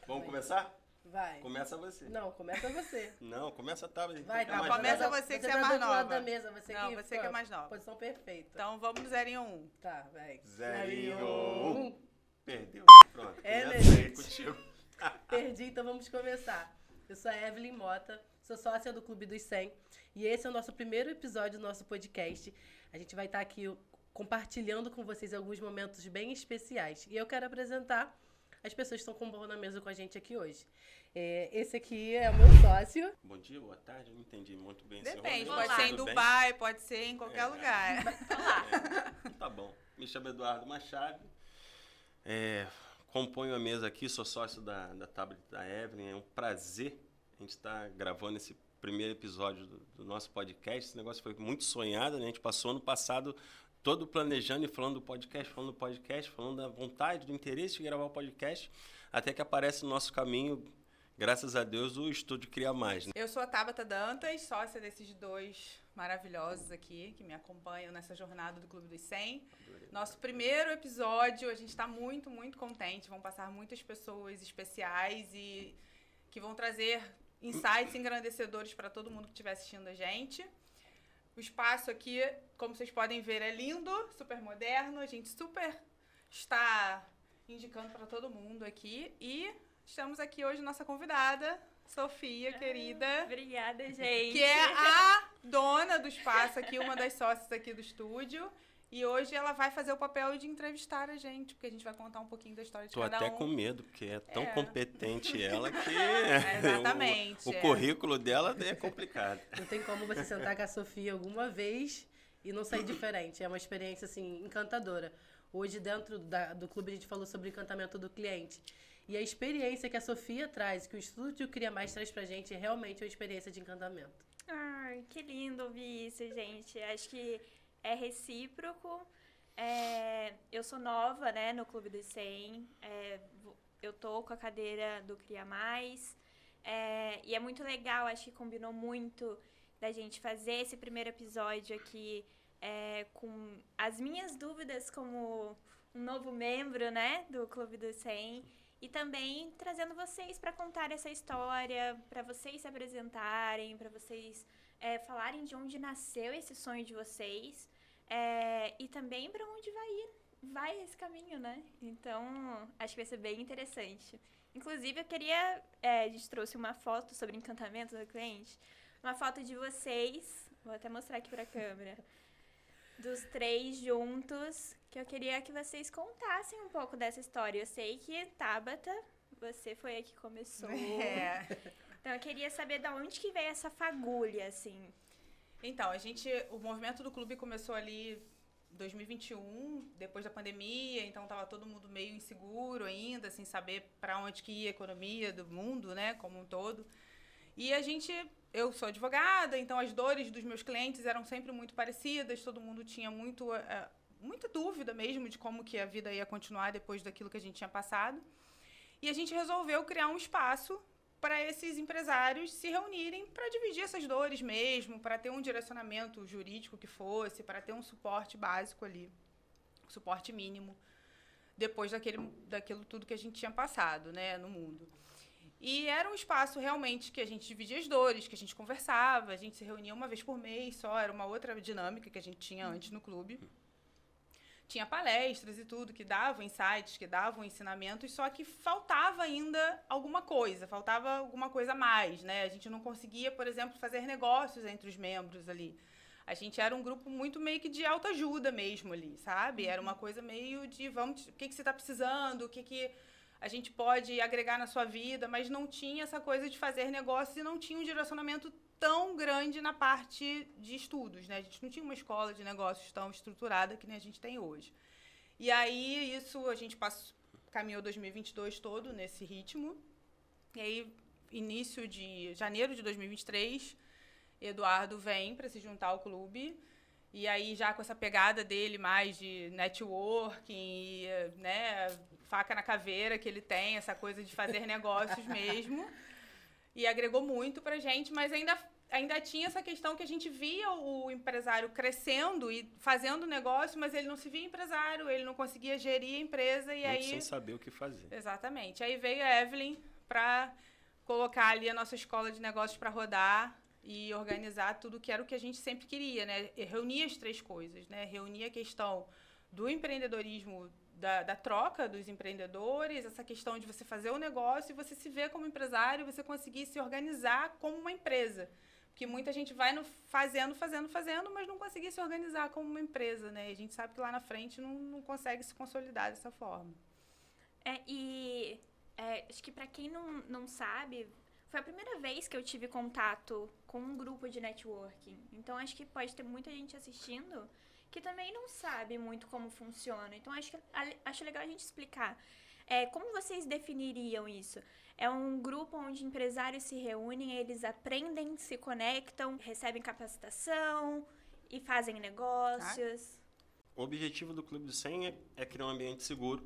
Vamos começar? Vai. Começa você. Não, começa você. Não, começa a Tabata. Vai, Tá tá. mais Começa nova. você que você é mais tá do lado nova. da mesa, você Não, que, você que é mais nova. Posição perfeita. Então vamos do 0 em 1. Tá, vai. 0-1. Perdeu. Pronto. É, né, Começa aí gente? contigo. Perdi, então vamos começar. Eu sou a Evelyn Mota, sou sócia do Clube dos 100 e esse é o nosso primeiro episódio do nosso podcast. A gente vai estar aqui compartilhando com vocês alguns momentos bem especiais. E eu quero apresentar as pessoas que estão compondo a mesa com a gente aqui hoje. Esse aqui é o meu sócio. Bom dia, boa tarde. Eu não entendi muito bem Depende, esse pode rolê. ser em Tudo bem? Dubai, pode ser em qualquer lugar. Tá bom. Me chamo Eduardo Machado. Componho a mesa aqui, sou sócio da Tablet da Evelyn. É um prazer a gente estar gravando esse primeiro episódio do nosso podcast. Esse negócio foi muito sonhado, né? A gente passou ano passado todo planejando e falando do podcast, falando da vontade, do interesse de gravar o podcast, até que aparece no nosso caminho, graças a Deus, o Estúdio Cria Mais, né? Eu sou a Tabata Dantas, sócia desses dois maravilhosos aqui, que me acompanham nessa jornada do Clube dos 100. Nosso primeiro episódio, a gente está muito, muito contente. Vão passar muitas pessoas especiais e que vão trazer insights engrandecedores para todo mundo que estiver assistindo a gente. O espaço aqui, como vocês podem ver, é lindo, super moderno. A gente super está indicando para todo mundo aqui. E estamos aqui hoje nossa convidada, Sofia, querida. Obrigada, gente. Que é a dona do espaço aqui, uma das sócias aqui do estúdio. E hoje ela vai fazer o papel de entrevistar a gente, porque a gente vai contar um pouquinho da história de Tô cada até um. com medo, porque é tão competente ela que Exatamente. o currículo dela é complicado. Não tem como você sentar com a Sofia alguma vez e não sair diferente. É uma experiência, assim, encantadora. Hoje, dentro do clube, a gente falou sobre o encantamento do cliente. E a experiência que a Sofia traz, que o Estúdio Cria Mais traz pra gente, é realmente uma experiência de encantamento. Ai, que lindo ouvir isso, gente. Acho que é recíproco. Eu sou nova, né, no Clube dos 100. Eu tô com a cadeira do Cria Mais. E é muito legal, acho que combinou muito da gente fazer esse primeiro episódio aqui com as minhas dúvidas como um novo membro, né, do Clube dos 100. E também trazendo vocês para contar essa história, para vocês se apresentarem, para vocês falarem de onde nasceu esse sonho de vocês e também para onde vai esse caminho, né? Então, acho que vai ser bem interessante. Inclusive, a gente trouxe uma foto sobre encantamento do cliente, uma foto de vocês, vou até mostrar aqui para a câmera, dos 3 juntos, que eu queria que vocês contassem um pouco dessa história. Eu sei que, Tabata, você foi a que começou. Então, eu queria saber de onde que veio essa fagulha, assim. Então, o movimento do clube começou ali em 2021, depois da pandemia, então estava todo mundo meio inseguro ainda, sem saber para onde que ia a economia do mundo, né, como um todo. E eu sou advogada, então as dores dos meus clientes eram sempre muito parecidas, todo mundo tinha muita dúvida mesmo de como que a vida ia continuar depois daquilo que a gente tinha passado. E a gente resolveu criar um espaço para esses empresários se reunirem para dividir essas dores mesmo, para ter um direcionamento jurídico que fosse, para ter um suporte básico ali, um suporte mínimo, depois daquilo tudo que a gente tinha passado, né, no mundo. E era um espaço realmente que a gente dividia as dores, que a gente conversava, a gente se reunia uma vez por mês só, era uma outra dinâmica que a gente tinha antes no clube. Tinha palestras e tudo, que davam insights, que davam ensinamentos, só que faltava ainda alguma coisa a mais, né? A gente não conseguia, por exemplo, fazer negócios entre os membros ali. A gente era um grupo muito meio que de autoajuda mesmo ali, sabe? Era uma coisa meio de, o que você está precisando, o que a gente pode agregar na sua vida, mas não tinha essa coisa de fazer negócios e não tinha um direcionamento tão grande na parte de estudos, né? A gente não tinha uma escola de negócios tão estruturada que nem a gente tem hoje. E aí, a gente caminhou 2022 todo nesse ritmo. E aí, início de janeiro de 2023, Eduardo vem para se juntar ao clube. E aí, já com essa pegada dele mais de networking, e, né, faca na caveira que ele tem, essa coisa de fazer negócios mesmo. E agregou muito pra gente, mas ainda tinha essa questão que a gente via o empresário crescendo e fazendo negócio, mas ele não se via empresário, ele não conseguia gerir a empresa. E Muito aí, sem saber o que fazer. Exatamente. Aí veio a Evelyn para colocar ali a nossa escola de negócios para rodar e organizar tudo que era o que a gente sempre queria, né? E reunir as três coisas, né? Reunir a questão do empreendedorismo, da troca dos empreendedores, essa questão de você fazer o negócio e você se ver como empresário, você conseguir se organizar como uma empresa. Porque muita gente vai fazendo, mas não conseguir se organizar como uma empresa, né? E a gente sabe que lá na frente não consegue se consolidar dessa forma. Acho que para quem não sabe, foi a primeira vez que eu tive contato com um grupo de networking. Então, acho que pode ter muita gente assistindo que também não sabe muito como funciona. Então, acho legal a gente explicar. Como vocês definiriam isso? É um grupo onde empresários se reúnem, eles aprendem, se conectam, recebem capacitação e fazem negócios. O objetivo do Clube do 100 é criar um ambiente seguro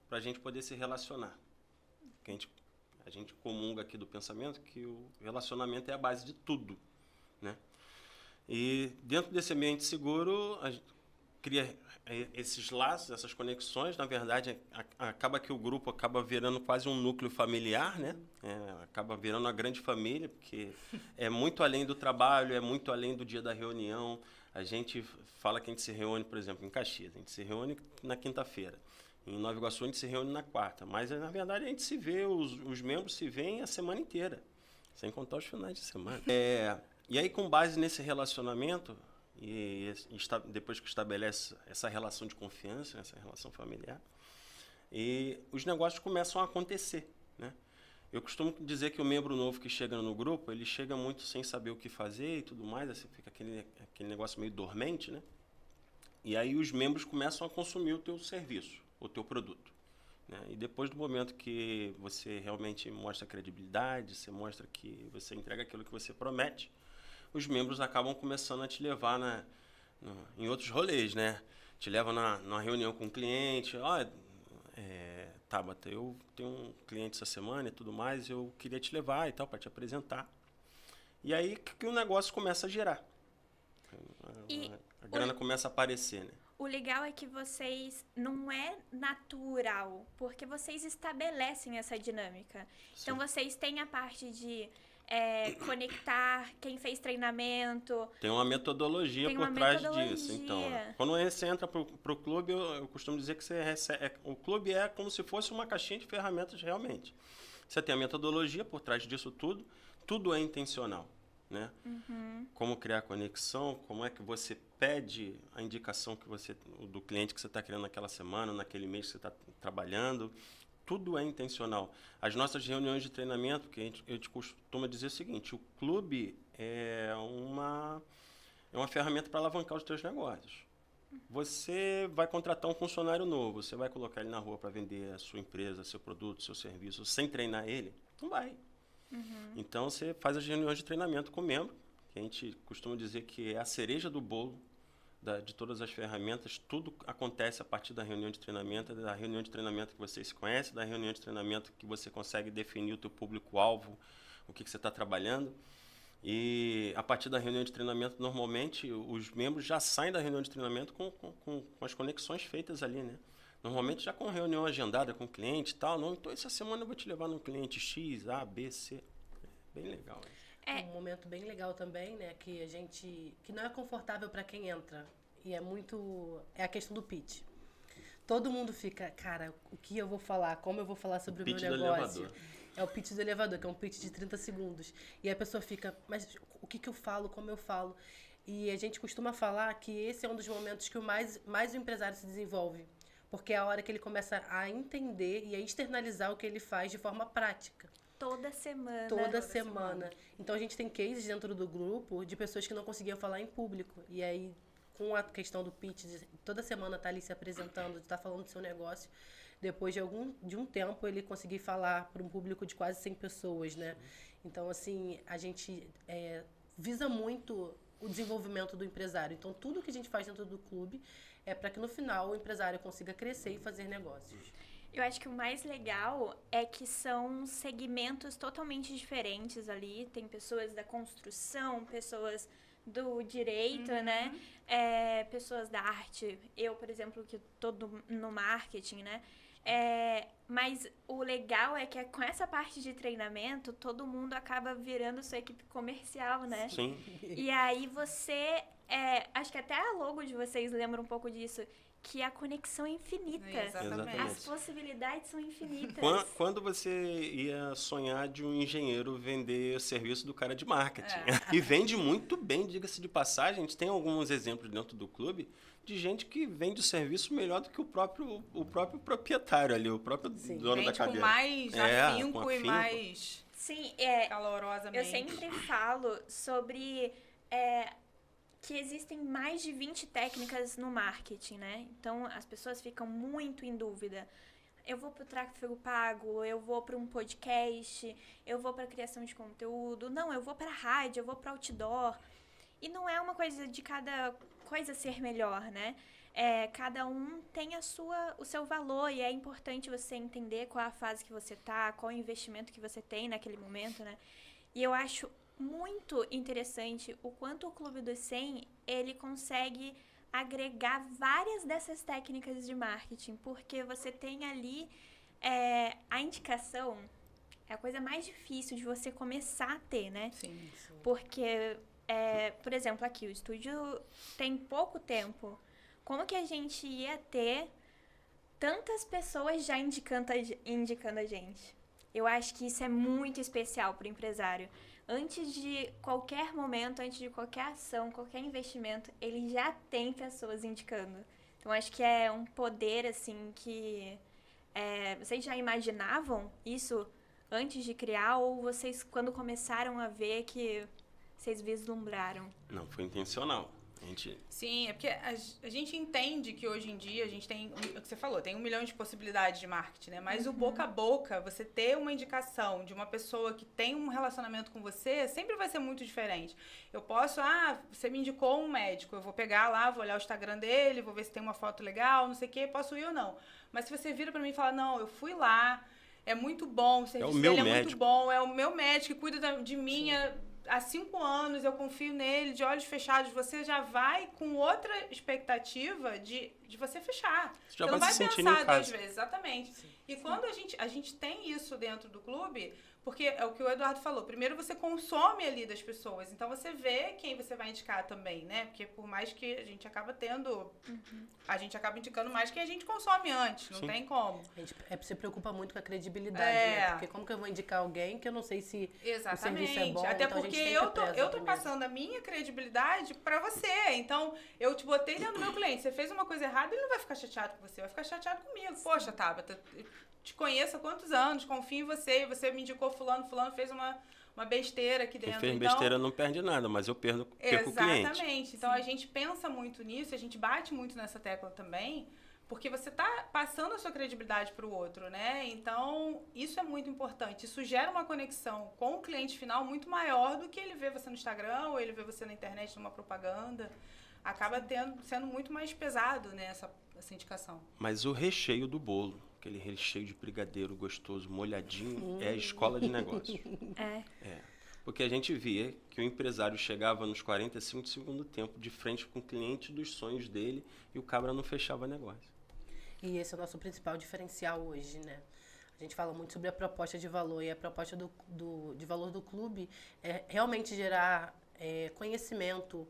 para a gente poder se relacionar. A gente comunga aqui do pensamento que o relacionamento é a base de tudo, né? E dentro desse ambiente seguro, a gente cria esses laços, essas conexões. Na verdade, acaba que o grupo acaba virando quase um núcleo familiar, né? Acaba virando uma grande família, porque é muito além do trabalho, é muito além do dia da reunião. A gente fala que a gente se reúne, por exemplo, em Caxias, a gente se reúne na quinta-feira. Em Nova Iguaçu, a gente se reúne na quarta. Mas, na verdade, a gente se vê, os membros se veem a semana inteira, sem contar os finais de semana. E aí, com base nesse relacionamento, depois que estabelece essa relação de confiança, essa relação familiar, e os negócios começam a acontecer, né? Eu costumo dizer que o membro novo que chega no grupo, ele chega muito sem saber o que fazer e tudo mais, assim, fica aquele negócio meio dormente, né? E aí os membros começam a consumir o teu serviço, o teu produto, né? E depois do momento que você realmente mostra credibilidade, você mostra que você entrega aquilo que você promete, os membros acabam começando a te levar em outros rolês, né? Te levam numa reunião com o cliente. Tabata, eu tenho um cliente essa semana e tudo mais, eu queria te levar e tal, para te apresentar. E aí que o negócio começa a girar. A grana começa a aparecer, né? O legal é que vocês não é natural, porque vocês estabelecem essa dinâmica. Sim. Então, vocês têm a parte de conectar quem fez treinamento. Tem uma metodologia por trás disso. Então, quando você entra pro clube, eu costumo dizer que você recebe. O clube é como se fosse uma caixinha de ferramentas realmente. Você tem a metodologia por trás disso tudo é intencional, né? Uhum. Como criar conexão, como é que você pede a indicação do cliente que você está criando naquela semana, naquele mês que você está trabalhando. Tudo é intencional. As nossas reuniões de treinamento, que eu te costumo dizer o seguinte, o clube é uma ferramenta para alavancar os teus negócios. Você vai contratar um funcionário novo, você vai colocar ele na rua para vender a sua empresa, seu produto, seu serviço, sem treinar ele? Não vai. Uhum. Então, você faz as reuniões de treinamento com o membro, que a gente costuma dizer que é a cereja do bolo de todas as ferramentas. Tudo acontece a partir da reunião de treinamento, da reunião de treinamento que você se conhece, da reunião de treinamento que você consegue definir o teu público-alvo, o que você está trabalhando. E a partir da reunião de treinamento, normalmente, os membros já saem da reunião de treinamento com as conexões feitas ali, né? Normalmente já com reunião agendada com o cliente e tal. Não, então, essa semana eu vou te levar no cliente X, A, B, C. Bem legal. Um momento bem legal também, né? Que não é confortável para quem entra. E é a questão do pitch. Todo mundo fica, cara, o que eu vou falar? Como eu vou falar sobre o meu negócio? Elevador. É o pitch do elevador, que é um pitch de 30 segundos. E a pessoa fica, mas o que eu falo? Como eu falo? E a gente costuma falar que esse é um dos momentos que mais o empresário se desenvolve. Porque é a hora que ele começa a entender e a externalizar o que ele faz de forma prática. Toda semana. Toda semana. Então, a gente tem cases dentro do grupo de pessoas que não conseguiam falar em público. E aí, com a questão do pitch, toda semana tá ali se apresentando, tá falando do seu negócio. Depois de um tempo, ele conseguir falar para um público de quase 100 pessoas, né? Então, assim, a gente visa muito o desenvolvimento do empresário. Então, tudo que a gente faz dentro do clube é para que, no final, o empresário consiga crescer e fazer negócios. Eu acho que o mais legal é que são segmentos totalmente diferentes ali. Tem pessoas da construção, pessoas do direito, né? Pessoas da arte. Eu, por exemplo, que estou no marketing, né? Mas o legal é que com essa parte de treinamento, todo mundo acaba virando sua equipe comercial, né? Sim. E aí você... acho que até a logo de vocês lembra um pouco disso, que a conexão é infinita. Exatamente. As possibilidades são infinitas. Quando você ia sonhar de um engenheiro vender o serviço do cara de marketing? E vende muito bem, diga-se de passagem. A gente tem alguns exemplos dentro do clube de gente que vende o serviço melhor do que o próprio proprietário ali, o próprio dono da cadeira. Com mais afinco e mais Sim, calorosamente. eu sempre falo sobre... que existem mais de 20 técnicas no marketing, né? Então, as pessoas ficam muito em dúvida. Eu vou para o tráfego pago, eu vou para um podcast, eu vou para a criação de conteúdo. Não, eu vou para a rádio, eu vou para outdoor. E não é uma coisa de cada coisa ser melhor, né? Cada um tem o seu valor e é importante você entender qual a fase que você tá, qual o investimento que você tem naquele momento, né? E eu acho muito interessante o quanto o Clube dos 100, ele consegue agregar várias dessas técnicas de marketing, porque você tem ali a indicação, é a coisa mais difícil de você começar a ter, né? Sim. Porque, por exemplo, aqui, o estúdio tem pouco tempo. Como que a gente ia ter tantas pessoas já indicando a gente? Eu acho que isso é muito especial para o empresário. Antes de qualquer momento, antes de qualquer ação, qualquer investimento, ele já tem pessoas indicando. Então, acho que é um poder, assim, que... vocês já imaginavam isso antes de criar? Ou vocês, quando começaram a ver, que vocês vislumbraram? Não, foi intencional. Sim, é porque a gente entende que hoje em dia a gente tem, o que você falou, tem 1 milhão de possibilidades de marketing, né? Mas o boca a boca, você ter uma indicação de uma pessoa que tem um relacionamento com você, sempre vai ser muito diferente. Eu posso, você me indicou um médico, eu vou pegar lá, vou olhar o Instagram dele, vou ver se tem uma foto legal, não sei o quê, posso ir ou não. Mas se você vira pra mim e fala, não, eu fui lá, é muito bom, o serviço dele é muito bom, é o meu médico que cuida de mim, há 5 anos, eu confio nele, de olhos fechados, você já vai com outra expectativa de você fechar. Você já não vai vai se pensar 2 vezes, exatamente. Sim. E quando a gente tem isso dentro do clube, porque é o que o Eduardo falou, primeiro você consome ali das pessoas, então você vê quem você vai indicar também, né? Porque por mais que a gente acaba tendo, a gente acaba indicando mais que a gente consome antes, não tem como. A gente se preocupa muito com a credibilidade, né? Porque como que eu vou indicar alguém que eu não sei se o serviço é bom? Até então porque eu tô passando a minha credibilidade pra você, então eu te botei dentro do meu cliente, você fez uma coisa errada, ele não vai ficar chateado com você, vai ficar chateado comigo. Sim. Poxa, Tabata, te conheço há quantos anos, confio em você, e você me indicou fulano fez uma besteira aqui dentro. Quem fez besteira não perde nada, mas eu perco o cliente. Exatamente. Então, a gente pensa muito nisso, a gente bate muito nessa tecla também, porque você tá passando a sua credibilidade para o outro, né? Então, isso é muito importante. Isso gera uma conexão com o cliente final muito maior do que ele vê você no Instagram ou ele vê você na internet numa propaganda. Acaba sendo muito mais pesado, né, essa indicação. Mas o recheio do bolo, aquele recheio de brigadeiro gostoso, molhadinho, é a escola de negócios. Porque a gente via que o empresário chegava nos 45 do segundo tempo de frente com o cliente dos sonhos dele e o cabra não fechava negócio. E esse é o nosso principal diferencial hoje, né? A gente fala muito sobre a proposta de valor e a proposta de valor do clube é realmente gerar conhecimento.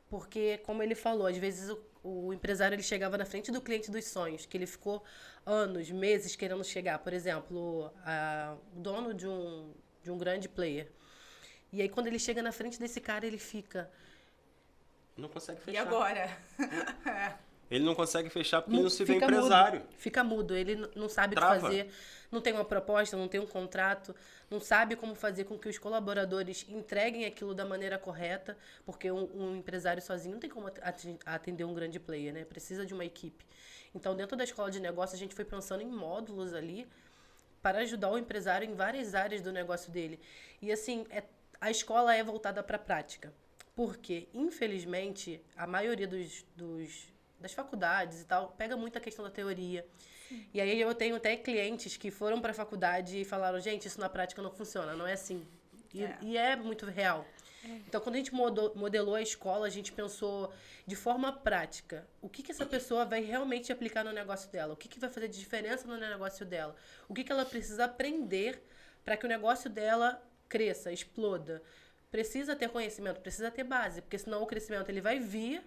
Porque, como ele falou, às vezes o empresário ele chegava na frente do cliente dos sonhos, que ele ficou anos, meses querendo chegar. Por exemplo, o dono de um grande player. E aí, quando ele chega na frente desse cara, ele fica... Não consegue fechar. E agora? Ele não consegue fechar porque ele não se vê empresário. Fica mudo, ele não sabe o que fazer, não tem uma proposta, não tem um contrato, não sabe como fazer com que os colaboradores entreguem aquilo da maneira correta, porque um empresário sozinho não tem como atender um grande player, né? Precisa de uma equipe. Então, dentro da escola de negócio, a gente foi pensando em módulos ali para ajudar o empresário em várias áreas do negócio dele. E, assim, a escola é voltada para a prática, porque, infelizmente, a maioria das faculdades e tal, pega muito a questão da teoria. Sim. E aí eu tenho até clientes que foram para a faculdade e falaram, gente, isso na prática não funciona, não é assim. E é muito real. Então, quando a gente modelou a escola, a gente pensou de forma prática. O que essa pessoa vai realmente aplicar no negócio dela? O que vai fazer de diferença no negócio dela? O que ela precisa aprender para que o negócio dela cresça, exploda? Precisa ter conhecimento, precisa ter base, porque senão o crescimento ele vai vir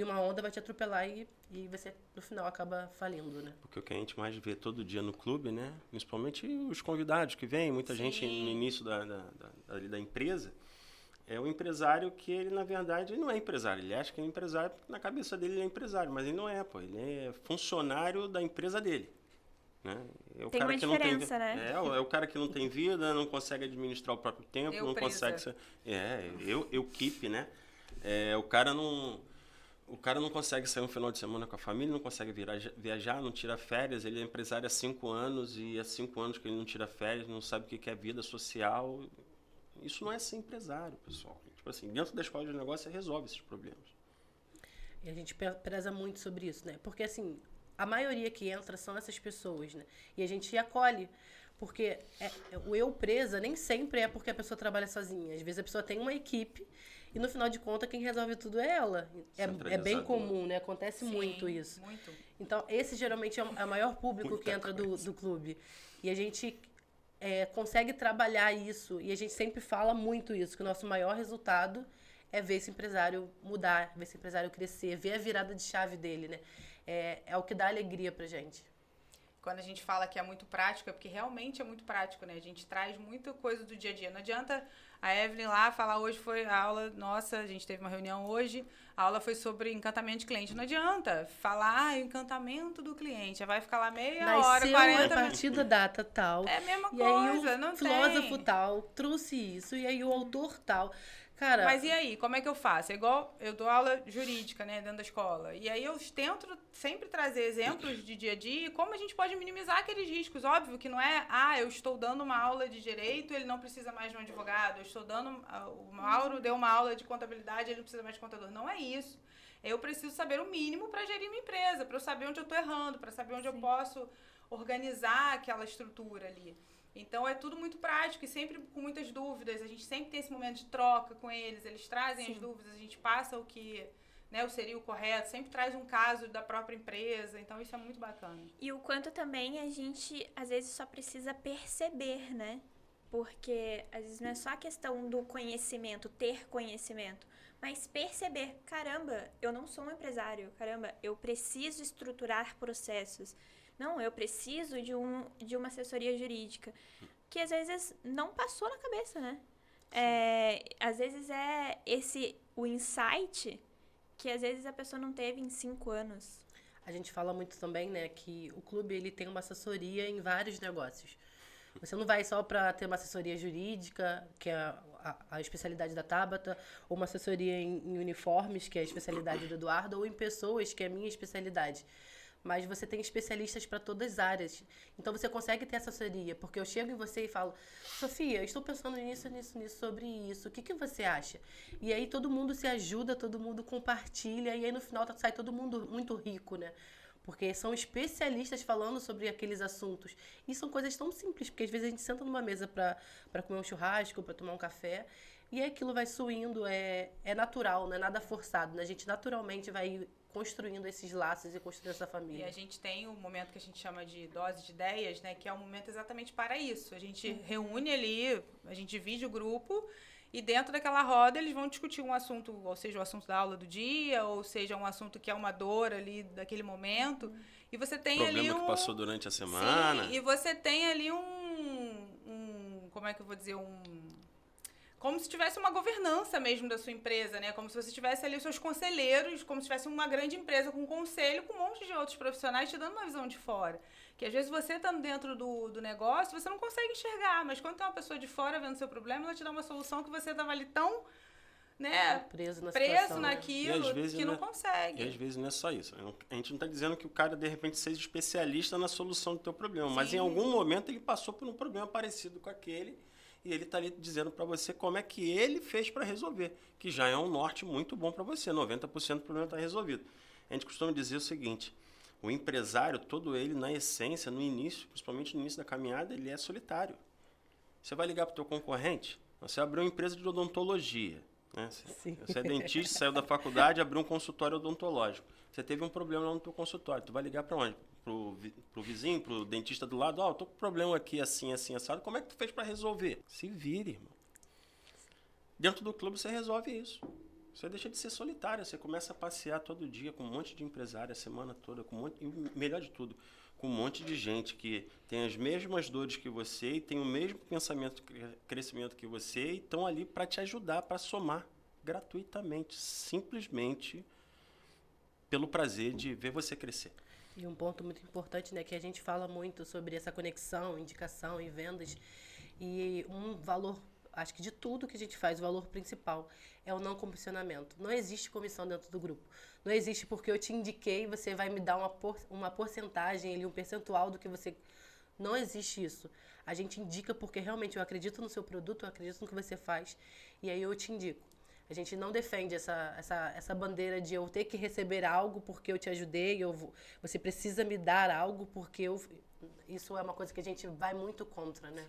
uma onda, vai te atropelar e você, no final, acaba falindo, né? Porque o que a gente mais vê todo dia no clube, né? Principalmente os convidados que vêm, muita gente no início da empresa, é o empresário que ele, na verdade, ele não é empresário. Ele acha que é empresário porque na cabeça dele ele é empresário, mas ele não é, pô. Ele é funcionário da empresa dele. Né? É o Tem cara uma que diferença, não tem, né? É o cara que não tem vida, não consegue administrar o próprio tempo, não consegue ser... Eu keep, né? O cara não consegue sair um final de semana com a família, não consegue viajar, não tira férias. Ele é empresário há 5 anos e há 5 anos que ele não tira férias, não sabe o que é vida social. Isso não é ser empresário, pessoal. Tipo assim, dentro da escola de negócio você resolve esses problemas. E a gente preza muito sobre isso, né? Porque, assim, a maioria que entra são essas pessoas, né? E a gente acolhe. Porque o eu presa nem sempre é porque a pessoa trabalha sozinha. Às vezes a pessoa tem uma equipe e, no final de contas, quem resolve tudo é ela. É bem comum, né? Acontece muito isso. Muito. Então, esse geralmente é o maior público que entra do clube. E a gente consegue trabalhar isso. E a gente sempre fala muito isso, que o nosso maior resultado é ver esse empresário mudar, ver esse empresário crescer, ver a virada de chave dele, né? É o que dá alegria pra gente. Quando a gente fala que é muito prático, é porque realmente é muito prático, né? A gente traz muita coisa do dia a dia. Não adianta a Evelyn lá falar, hoje foi a aula, nossa, a gente teve uma reunião hoje, a aula foi sobre encantamento de cliente. Não adianta falar encantamento do cliente, vai ficar lá meia hora, 40 a minutos. partir da data tal. É a mesma e coisa, aí não o filósofo tem. tal trouxe isso, e aí o autor tal. Cara, Mas e aí, como é que eu faço? É igual, eu dou aula jurídica, né, dentro da escola. E aí eu tento sempre trazer exemplos de dia a dia e como a gente pode minimizar aqueles riscos. Óbvio que não é, eu estou dando uma aula de direito, ele não precisa mais de um advogado. Eu estou dando, o Mauro deu uma aula de contabilidade, ele não precisa mais de contador. Não é isso. Eu preciso saber o mínimo para gerir minha empresa, para eu saber onde eu estou errando, para saber onde eu posso organizar aquela estrutura ali. Então, é tudo muito prático e sempre com muitas dúvidas. A gente sempre tem esse momento de troca com eles trazem as dúvidas, a gente passa o que, né, seria o correto, sempre traz um caso da própria empresa. Então, isso é muito bacana. E o quanto também a gente, às vezes, só precisa perceber, né? Porque, às vezes, não é só a questão do conhecimento, ter conhecimento, mas perceber, caramba, eu não sou um empresário, caramba, eu preciso estruturar processos. Não, eu preciso de uma assessoria jurídica, que às vezes não passou na cabeça, né? Às vezes o insight que às vezes a pessoa não teve em 5 anos. a gente fala muito também, né, que o clube ele tem uma assessoria em vários negócios. Você não vai só para ter uma assessoria jurídica, que é a especialidade da Tabata, ou uma assessoria em uniformes, que é a especialidade do Eduardo, ou em pessoas, que é a minha especialidade. Mas você tem especialistas para todas as áreas. Então, você consegue ter assessoria. Porque eu chego em você e falo, Sofia, eu estou pensando nisso, sobre isso. O que você acha? E aí, todo mundo se ajuda, todo mundo compartilha. E aí, no final, sai todo mundo muito rico, né? Porque são especialistas falando sobre aqueles assuntos. E são coisas tão simples. Porque, às vezes, a gente senta numa mesa para comer um churrasco, para tomar um café. E aquilo vai suindo. É natural, não é nada forçado, né? A gente naturalmente vai construindo esses laços e construindo essa família. E a gente tem o momento que a gente chama de dose de ideias, né? Que é um momento exatamente para isso. A gente reúne ali, a gente divide o grupo e dentro daquela roda eles vão discutir um assunto, ou seja, o assunto da aula do dia, ou seja, um assunto que é uma dor ali daquele momento. E você tem problema ali que passou durante a semana. Sim, e você tem ali como é que eu vou dizer, como se tivesse uma governança mesmo da sua empresa, né? Como se você tivesse ali os seus conselheiros, como se tivesse uma grande empresa com um conselho, com um monte de outros profissionais te dando uma visão de fora. Que às vezes você estando dentro do negócio, você não consegue enxergar, mas quando tem uma pessoa de fora vendo o seu problema, ela te dá uma solução que você estava ali tão, né, preso naquilo, que não consegue. E às vezes não é só isso. A gente não está dizendo que o cara, de repente, seja especialista na solução do teu problema, mas em algum momento ele passou por um problema parecido com aquele. E ele está ali dizendo para você como é que ele fez para resolver, que já é um norte muito bom para você. 90% do problema está resolvido. A gente costuma dizer o seguinte, o empresário, todo ele, na essência, no início, principalmente no início da caminhada, ele é solitário. Você vai ligar para o teu concorrente, Você abriu uma empresa de odontologia, né? Sim. Você é dentista, saiu da faculdade, abriu um consultório odontológico. Você teve um problema lá no teu consultório. Tu vai ligar para onde? Pro vizinho, pro dentista do lado? Eu tô com um problema aqui, assim, assim, assado. Como é que tu fez para resolver? Se vire, irmão. Dentro do clube você resolve isso. Você deixa de ser solitário. Você começa a passear todo dia com um monte de empresário, a semana toda, e melhor de tudo, com um monte de gente que tem as mesmas dores que você e tem o mesmo pensamento, crescimento que você e estão ali para te ajudar, para somar gratuitamente, simplesmente pelo prazer de ver você crescer. E um ponto muito importante, né, que a gente fala muito sobre essa conexão, indicação e vendas. E um valor, acho que de tudo que a gente faz, o valor principal é o não comissionamento. Não existe comissão dentro do grupo. Não existe porque eu te indiquei, você vai me dar uma porcentagem, ali, um percentual do que você... Não existe isso. A gente indica porque realmente eu acredito no seu produto, eu acredito no que você faz, e aí eu te indico. A gente não defende essa bandeira de eu ter que receber algo porque eu te ajudei, você precisa me dar algo porque eu... Isso é uma coisa que a gente vai muito contra, né?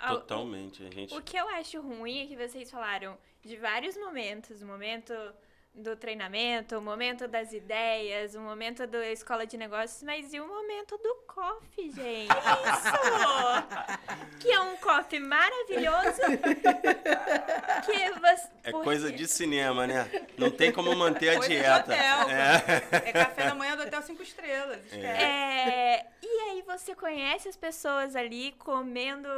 Totalmente. O que eu acho ruim é que vocês falaram de vários momentos. O momento do treinamento, o momento das ideias, o momento da escola de negócios, mas e o momento do coffee, gente? Isso! Que é um coffee maravilhoso. É coisa de cinema, né? Não tem como manter a Coisa de dieta. hotel, é café da manhã do Hotel 5 Estrelas. E aí você conhece as pessoas ali comendo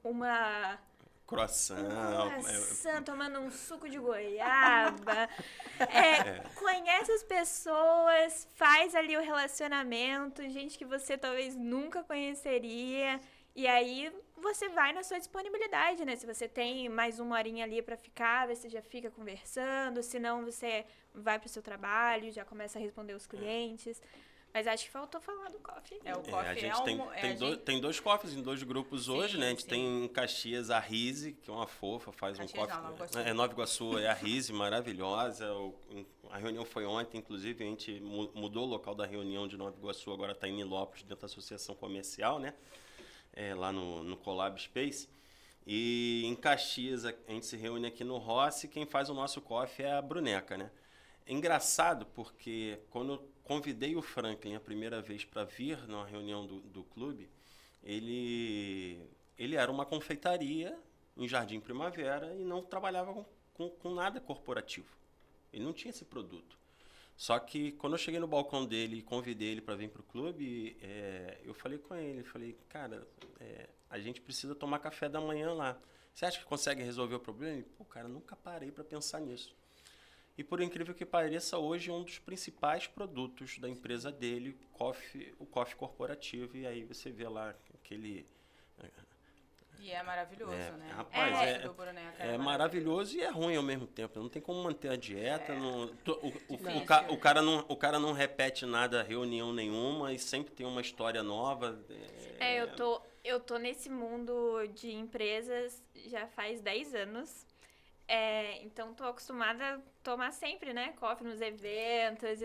uma... Croissant. Tomando um suco de goiaba. Conhece as pessoas, faz ali o relacionamento, gente que você talvez nunca conheceria. E aí você vai na sua disponibilidade, né? Se você tem mais uma horinha ali pra ficar, você já fica conversando. Se não, você vai pro seu trabalho, já começa a responder os clientes. Mas acho que faltou falar do coffee. O coffee a gente tem dois coffees em dois grupos hoje, né? A gente tem em Caxias a Rise, que é uma fofa, faz Caxias um coffee. Nova Iguaçu. Nova Iguaçu é a Rise, maravilhosa. A reunião foi ontem, inclusive, a gente mudou o local da reunião de Nova Iguaçu, agora está em Nilópolis, dentro da associação comercial, né? Lá no Collab Space. E em Caxias a gente se reúne aqui no Rossi, quem faz o nosso coffee é a Bruneca, né? É engraçado porque quando eu convidei o Franklin a primeira vez para vir numa reunião do clube, ele era uma confeitaria em Jardim Primavera e não trabalhava com nada corporativo. Ele não tinha esse produto. Só que quando eu cheguei no balcão dele e convidei ele para vir para o clube, eu falei com ele, cara, a gente precisa tomar café da manhã lá. Você acha que consegue resolver o problema? Ele, cara, nunca parei para pensar nisso. E por incrível que pareça, hoje é um dos principais produtos da empresa dele, o coffee corporativo. E aí você vê lá aquele... E é maravilhoso, né? Rapaz, do Bruneca é maravilhoso e é ruim ao mesmo tempo. Não tem como manter a dieta. O cara não repete nada, reunião nenhuma, e sempre tem uma história nova. Eu tô nesse mundo de empresas já faz 10 anos. Então tô acostumada a tomar sempre, né, coffee nos eventos.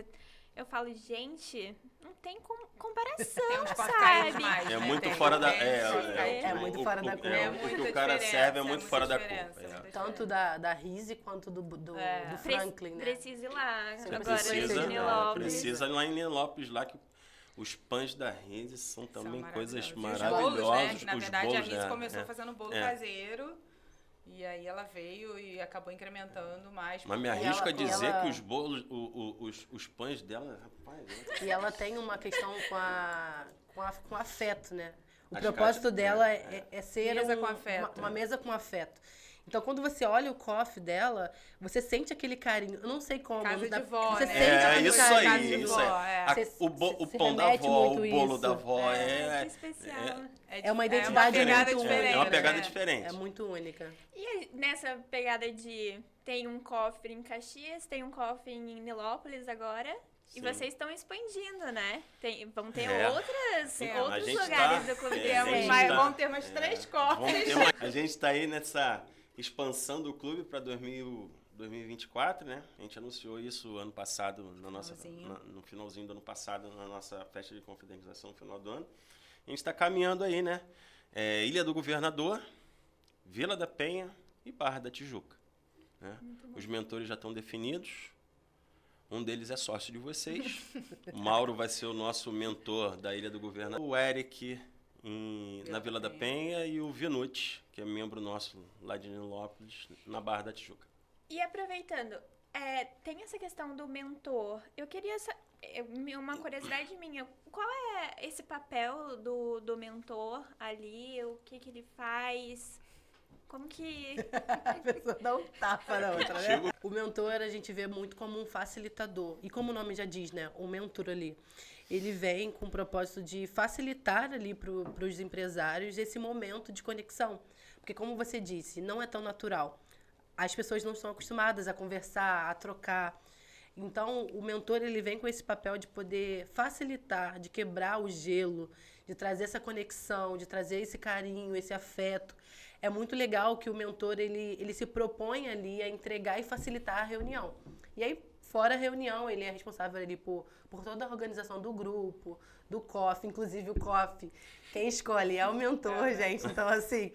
Eu falo, gente, não tem comparação, tem uns sabe? Demais, é né? muito tem, fora da... muito fora da curva. O que o cara serve é muito fora da curva. Tanto da Rise quanto do Franklin, né? Precisa ir lá. Você agora precisa ir lá em Nilópolis, lá que os pães da Rise são também coisas maravilhosas. Os bolos, né? Que, na verdade, bolos, a Rise começou fazendo bolo caseiro. E aí ela veio e acabou incrementando mais. Mas me arrisco a dizer que os bolos, os pães dela, rapaz... E ela tem uma questão com afeto, né? O propósito dela é ser uma mesa com afeto. Então, quando você olha o coffee dela, você sente aquele carinho. Eu não sei como. Casa de vó, você né? sente aquele isso carinho. aí, isso aí. O pão da avó, o bolo da avó que especial. É uma identidade muito única. É uma pegada diferente. É muito única. E nessa pegada de... Tem um coffee em Caxias, tem um coffee em Nilópolis agora. Sim. E vocês estão expandindo, né? Vão ter outros lugares do clube. Vão ter mais 3 coffees. A gente está aí nessa expansão do clube para 2024, né? A gente anunciou isso ano passado, no finalzinho do ano passado, na nossa festa de confraternização no final do ano. A gente está caminhando aí, né? Ilha do Governador, Vila da Penha e Barra da Tijuca. Né? Os mentores já estão definidos. Um deles é sócio de vocês. O Mauro vai ser o nosso mentor da Ilha do Governador. O Eric na Vila da Penha e o Vinucci, que é membro nosso lá de Nilópolis, na Barra da Tijuca. E aproveitando, tem essa questão do mentor. Eu queria uma curiosidade minha. Qual é esse papel do mentor ali? O que ele faz? Como que... A pessoa dá um tapa na outra, né? O mentor a gente vê muito como um facilitador. E como o nome já diz, né? O mentor ali. Ele vem com o propósito de facilitar ali para os empresários esse momento de conexão. Porque como você disse, não é tão natural. As pessoas não estão acostumadas a conversar, a trocar. Então, o mentor ele vem com esse papel de poder facilitar, de quebrar o gelo, de trazer essa conexão, de trazer esse carinho, esse afeto. É muito legal que o mentor ele se propõe ali a entregar e facilitar a reunião. E aí, fora a reunião, ele é responsável ali por toda a organização do grupo, do COF, inclusive o COF. Quem escolhe é o mentor, gente. Então, assim,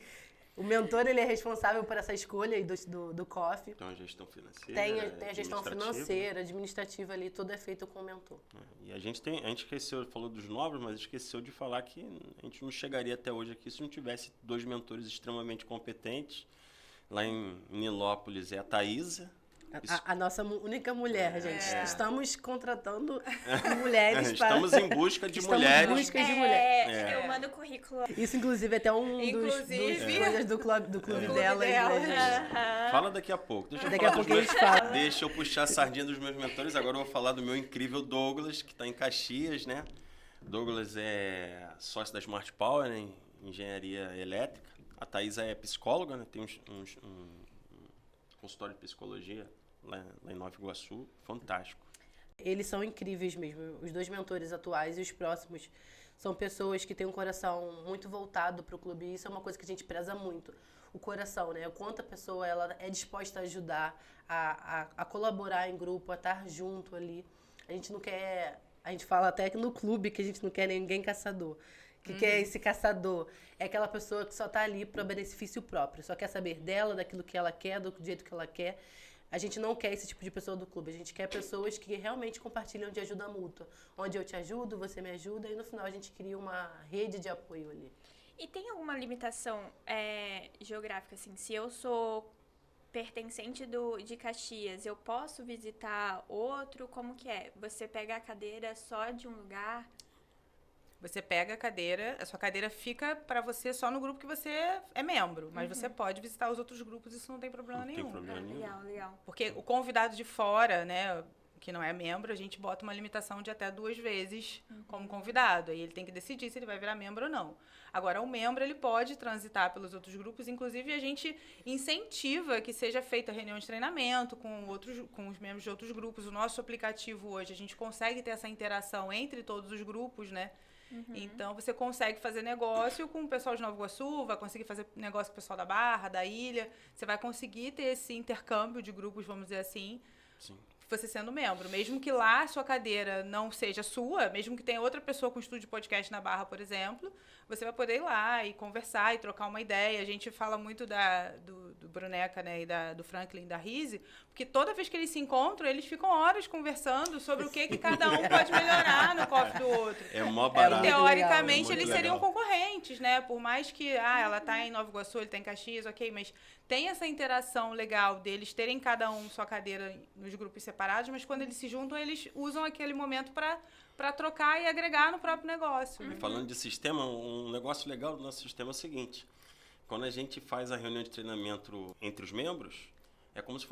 o mentor ele é responsável por essa escolha aí do COF. Então, a gestão financeira. Tem a gestão financeira, administrativa ali, tudo é feito com o mentor. E a gente esqueceu, falou dos novos, mas esqueceu de falar que a gente não chegaria até hoje aqui se não tivesse 2 mentores extremamente competentes. Lá em Nilópolis é a Thaísa. A nossa única mulher, gente. Estamos contratando mulheres Estamos em busca de mulheres. Em busca de mulheres. Eu mando o currículo. Isso, inclusive, é até dos coisas do clube dela. Fala daqui a pouco. Daqui a pouco eles falam. Deixa eu puxar a sardinha dos meus mentores. Agora eu vou falar do meu incrível Douglas, que está em Caxias, né? Douglas é sócio da Smart Power, né? Engenharia elétrica. A Thaísa é psicóloga, né? Tem um consultório de psicologia lá em Nova Iguaçu. Fantástico. Eles são incríveis mesmo. Os 2 mentores atuais e os próximos são pessoas que têm um coração muito voltado para o clube. E isso é uma coisa que a gente preza muito. O coração, né? O quanto a pessoa ela é disposta a ajudar, a colaborar em grupo, a estar junto ali. A gente não quer... A gente fala até que no clube que a gente não quer ninguém caçador. O que é esse caçador? É aquela pessoa que só está ali para benefício próprio. Só quer saber dela, daquilo que ela quer, do jeito que ela quer. A gente não quer esse tipo de pessoa do clube. A gente quer pessoas que realmente compartilham de ajuda mútua. Onde eu te ajudo, você me ajuda. E no final a gente cria uma rede de apoio ali. E tem alguma limitação geográfica, assim? Se eu sou pertencente de Caxias, eu posso visitar outro? Como que é? Você pega a cadeira só de um lugar? Você pega a cadeira, a sua cadeira fica para você só no grupo que você é membro. Mas você pode visitar os outros grupos, isso não tem problema nenhum. Tem problema nenhum. Legal. Porque o convidado de fora, né, que não é membro, a gente bota uma limitação de até 2 vezes como convidado. Aí ele tem que decidir se ele vai virar membro ou não. Agora, o membro, ele pode transitar pelos outros grupos. Inclusive, a gente incentiva que seja feita reunião de treinamento com os membros de outros grupos. O nosso aplicativo hoje, a gente consegue ter essa interação entre todos os grupos, né? Então, você consegue fazer negócio com o pessoal de Nova Iguaçu, vai conseguir fazer negócio com o pessoal da Barra, da Ilha. Você vai conseguir ter esse intercâmbio de grupos, vamos dizer assim, Sim. você sendo membro. Mesmo que lá a sua cadeira não seja sua, mesmo que tenha outra pessoa com estúdio de podcast na Barra, por exemplo, você vai poder ir lá e conversar e trocar uma ideia. A gente fala muito do Bruneca, né, e do Franklin, da Rise, porque toda vez que eles se encontram, eles ficam horas conversando sobre o que cada um pode melhorar no coffee do outro. É mó barato. Teoricamente, É eles muito seriam legal. concorrentes, né? Por mais que ela tá em Nova Iguaçu, ele tá em Caxias, ok, mas tem essa interação legal deles terem cada um sua cadeira nos grupos separados, mas quando eles se juntam, eles usam aquele momento para trocar e agregar no próprio negócio. E falando de sistema, um negócio legal do nosso sistema é o seguinte: quando a gente faz a reunião de treinamento entre os membros, é como se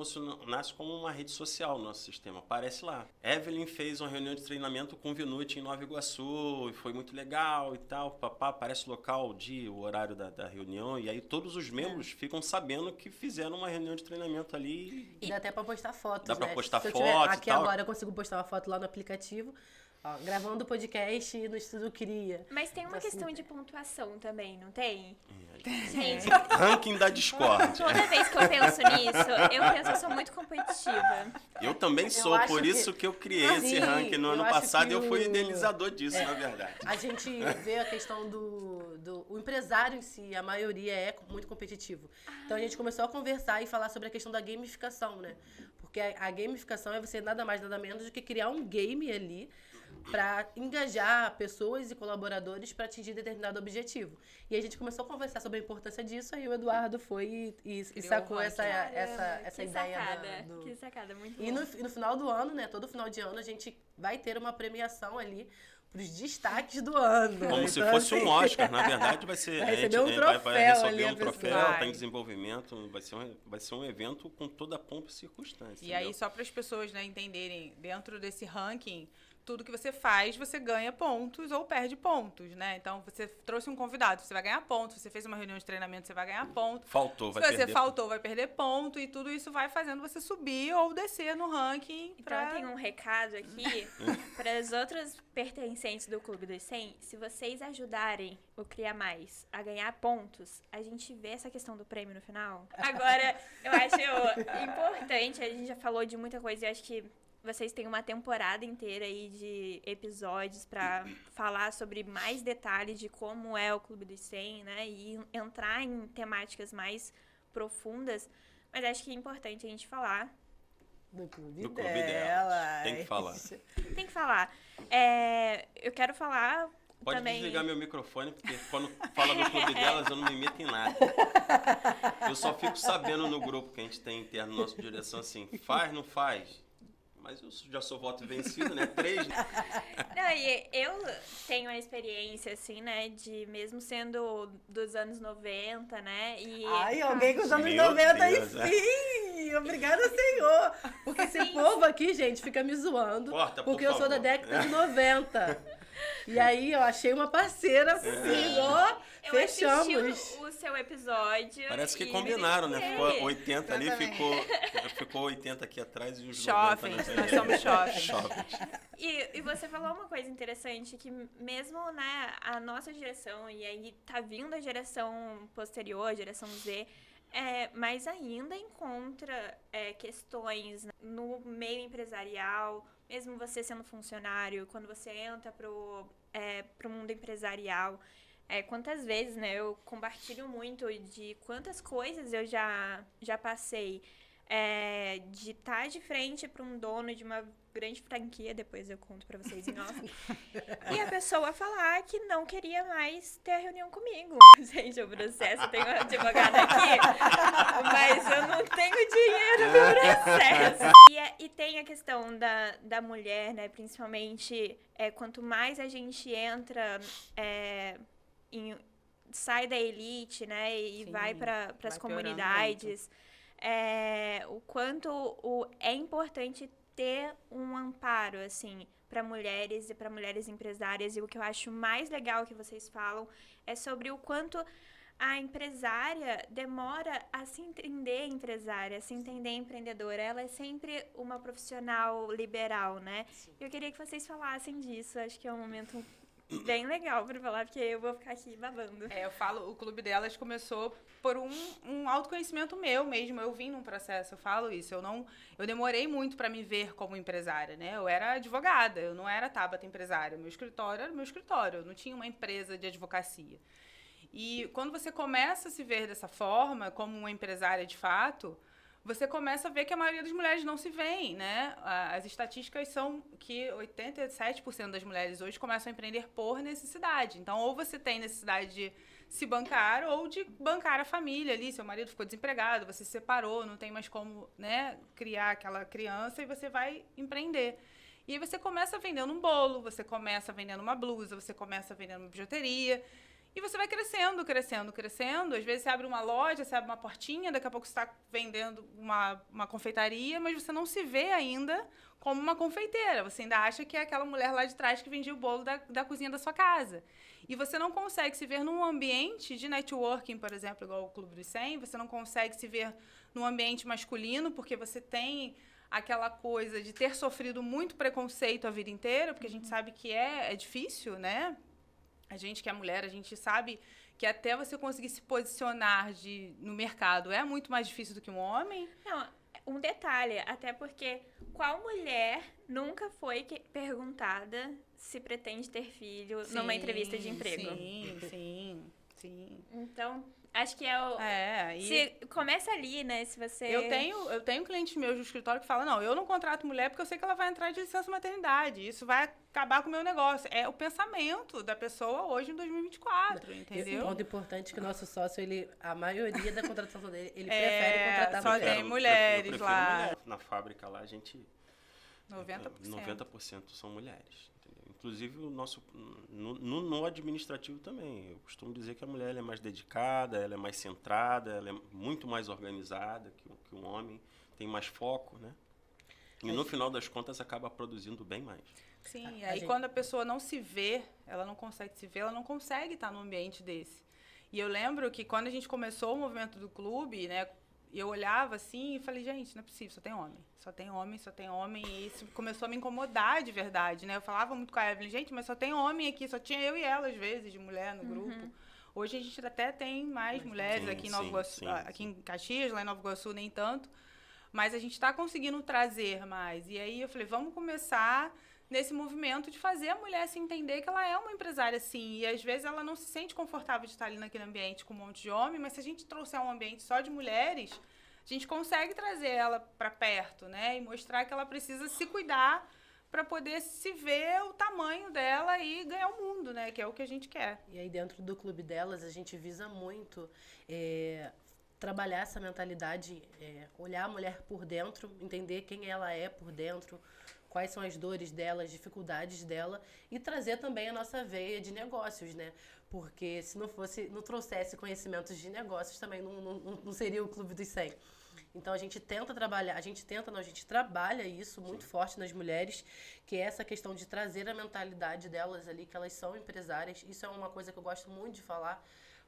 nasce como uma rede social o nosso sistema. Aparece lá. Evelyn fez uma reunião de treinamento com o Vinucci em Nova Iguaçu, e foi muito legal e tal. Papá, aparece o local, o dia, o horário da reunião, e aí todos os membros ficam sabendo que fizeram uma reunião de treinamento ali. E dá até pra postar fotos, Dá pra né? postar Se eu fotos tiver e aqui tal. agora eu consigo postar uma foto lá no aplicativo. Ó, gravando o podcast no Estúdio Cria. Mas tem uma Assim, questão de pontuação também, não tem? Gente, Ranking da Discord. toda vez que eu penso nisso, eu sou muito competitiva. Eu também sou, acho por que- isso que eu criei esse Sim, ranking no eu ano acho passado que e eu fui o- idealizador disso, na verdade. A gente vê a questão o empresário em si, a maioria é muito competitivo. Então a gente começou a conversar e falar sobre a questão da gamificação, né? Porque a gamificação é você nada mais, nada menos do que criar um game ali para engajar pessoas e colaboradores para atingir determinado objetivo. E a gente começou a conversar sobre a importância disso, aí o Eduardo foi e sacou um essa Que ideia sacada, do... que sacada, muito E bom. no final do ano, né? Todo final de ano a gente vai ter uma premiação ali pros destaques do ano. Como se Então, fosse assim, um Oscar, na verdade vai ser... Vai a gente, receber um vai troféu receber ali, a um troféu, pessoa. tá em desenvolvimento, vai ser um evento com toda a pompa e circunstância. E aí, entendeu? só para as pessoas, né, entenderem, dentro desse ranking, tudo que você faz, você ganha pontos ou perde pontos, né? Então, você trouxe um convidado, você vai ganhar pontos. Você fez uma reunião de treinamento, você vai ganhar pontos. Faltou, vai Se você perder. faltou, vai perder ponto. E tudo isso vai fazendo você subir ou descer no ranking. Então eu tenho um recado aqui para as outras pertencentes do Clube dos 100. Se vocês ajudarem o Cria Mais a ganhar pontos, a gente vê essa questão do prêmio no final. Agora, eu acho importante, a gente já falou de muita coisa e eu acho que vocês têm uma temporada inteira aí de episódios para falar sobre mais detalhes de como é o Clube dos 100, né? E entrar em temáticas mais profundas. Mas acho que é importante a gente falar. Do clube, Do clube delas. delas. Tem que falar. Tem que falar. Eu quero falar Pode também... desligar meu microfone, porque quando fala no clube delas, eu não me meto em nada. Eu só fico sabendo no grupo que a gente tem interno, nossa direção, assim, faz, não faz. Mas eu já sou voto vencido, né? 3, né? Não, e eu tenho a experiência, assim, né, de mesmo sendo dos anos 90, né, e... Ai, alguém com os anos Meu 90, Deus, enfim! Obrigada, Senhor! Porque esse povo aqui, gente, fica me zoando. Corta, por porque eu sou da favor. década de 90. E aí eu achei uma parceira comigo, ó. Eu Fechamos. assisti o seu episódio. Parece que e combinaram, né? me Ficou identifiquei. 80 ali, Exatamente. ficou 80 aqui atrás e os Jovens, 90 nós somos jovens. Jovens. E você falou uma coisa interessante, que mesmo, né, a nossa geração, e aí tá vindo a geração posterior, a geração Z, mas ainda encontra questões, né, no meio empresarial, mesmo você sendo funcionário, quando você entra pro mundo empresarial. Quantas vezes, né, eu compartilho muito de quantas coisas eu já passei, de estar de frente para um dono de uma grande franquia, depois eu conto pra vocês em off, e a pessoa falar que não queria mais ter a reunião comigo. Gente, o processo, eu tenho uma advogada aqui, mas eu não tenho dinheiro no processo. E tem a questão da mulher, né, principalmente, quanto mais a gente entra, sai da elite, né, e Sim, vai para vai as piorando comunidades, o quanto é importante ter um amparo, assim, para mulheres e para mulheres empresárias. E o que eu acho mais legal que vocês falam é sobre o quanto a empresária demora a se entender empresária, a se entender empreendedora. Ela é sempre uma profissional liberal, né? Eu queria que vocês falassem disso. Acho que é um momento bem legal para falar, porque eu vou ficar aqui babando. Eu falo, o Clube Delas começou por um autoconhecimento meu mesmo. Eu vim num processo, eu falo isso. Eu demorei muito para me ver como empresária, né? Eu era advogada, eu não era Tabata empresária. Meu escritório era meu escritório, eu não tinha uma empresa de advocacia. E quando você começa a se ver dessa forma, como uma empresária de fato, você começa a ver que a maioria das mulheres não se veem, né? As estatísticas são que 87% das mulheres hoje começam a empreender por necessidade. Então, ou você tem necessidade de se bancar ou de bancar a família ali. Seu marido ficou desempregado, você se separou, não tem mais como, né, criar aquela criança e você vai empreender. E aí você começa vendendo um bolo, você começa vendendo uma blusa, você começa vendendo uma bijuteria. E você vai crescendo, crescendo, crescendo. Às vezes você abre uma loja, você abre uma portinha, daqui a pouco você está vendendo uma confeitaria, mas você não se vê ainda como uma confeiteira. Você ainda acha que é aquela mulher lá de trás que vendia o bolo da cozinha da sua casa. E você não consegue se ver num ambiente de networking, por exemplo, igual o Clube dos 100. Você não consegue se ver num ambiente masculino, porque você tem aquela coisa de ter sofrido muito preconceito a vida inteira, porque a gente sabe que é difícil, né? A gente que é mulher, a gente sabe que até você conseguir se posicionar no mercado é muito mais difícil do que um homem. Não, um detalhe, até porque qual mulher nunca foi perguntada se pretende ter filho numa entrevista de emprego? Sim. Então, acho que é o... Se começa ali, né? Se você... Eu tenho clientes meus do escritório que falam, não, eu não contrato mulher porque eu sei que ela vai entrar de licença maternidade. Isso vai acabar com o meu negócio. É o pensamento da pessoa hoje em 2024, entendeu? Um ponto importante que o nosso sócio, a maioria da contratação dele, ele prefere contratar só mulher. tem mulheres eu lá. Mulher. Na fábrica lá, a gente... 90% são mulheres. Inclusive, no administrativo também. Eu costumo dizer que a mulher ela é mais dedicada, ela é mais centrada, ela é muito mais organizada que um homem, tem mais foco, né? E no final das contas acaba produzindo bem mais. Sim, aí quando a pessoa não se vê, ela não consegue se ver, ela não consegue estar num ambiente desse. E eu lembro que quando a gente começou o movimento do clube, né? Eu olhava assim e falei, gente, não é possível, só tem homem. E isso começou a me incomodar de verdade, né? Eu falava muito com a Evelyn, gente, mas só tem homem aqui, só tinha eu e ela, às vezes, de mulher no grupo. Hoje a gente até tem mais mulheres aqui em Nova Iguaçu, aqui em Caxias, lá em Nova Iguaçu nem tanto. Mas a gente está conseguindo trazer mais. E aí eu falei, vamos começar nesse movimento de fazer a mulher se entender que ela é uma empresária, sim. E às vezes ela não se sente confortável de estar ali naquele ambiente com um monte de homem, mas se a gente trouxer um ambiente só de mulheres, a gente consegue trazer ela para perto, né? E mostrar que ela precisa se cuidar para poder se ver o tamanho dela e ganhar o mundo, né? Que é o que a gente quer. E aí dentro do clube delas, a gente visa muito trabalhar essa mentalidade, olhar a mulher por dentro, entender quem ela é por dentro, quais são as dores dela, as dificuldades dela e trazer também a nossa veia de negócios, né? Porque se não trouxesse conhecimentos de negócios, também não seria o Clube dos 100. Então a gente tenta trabalhar, a gente trabalha isso muito forte nas mulheres, que é essa questão de trazer a mentalidade delas ali, que elas são empresárias. Isso é uma coisa que eu gosto muito de falar,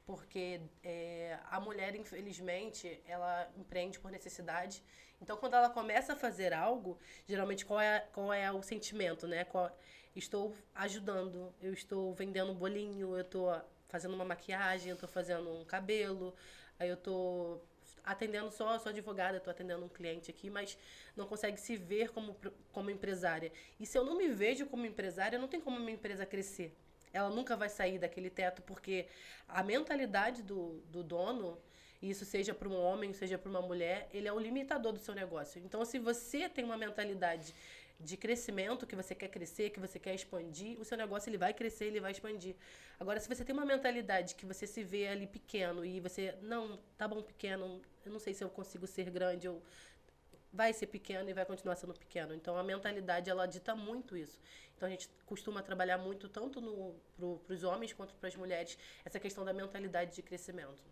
porque a mulher, infelizmente, ela empreende por necessidade. Então, quando ela começa a fazer algo, geralmente qual é o sentimento, né? Estou ajudando, eu estou vendendo um bolinho, eu estou fazendo uma maquiagem, eu estou fazendo um cabelo, aí eu estou atendendo sou advogada, estou atendendo um cliente aqui, mas não consegue se ver como empresária. E se eu não me vejo como empresária, não tem como a minha empresa crescer. Ela nunca vai sair daquele teto, porque a mentalidade do dono, e isso seja para um homem, seja para uma mulher, ele é o limitador do seu negócio. Então, se você tem uma mentalidade de crescimento, que você quer crescer, que você quer expandir, o seu negócio ele vai crescer, ele vai expandir. Agora, se você tem uma mentalidade que você se vê ali pequeno e você, não, tá bom pequeno, eu não sei se eu consigo ser grande, vai ser pequeno e vai continuar sendo pequeno. Então, a mentalidade, ela dita muito isso. Então, a gente costuma trabalhar muito, tanto para os homens quanto para as mulheres, essa questão da mentalidade de crescimento.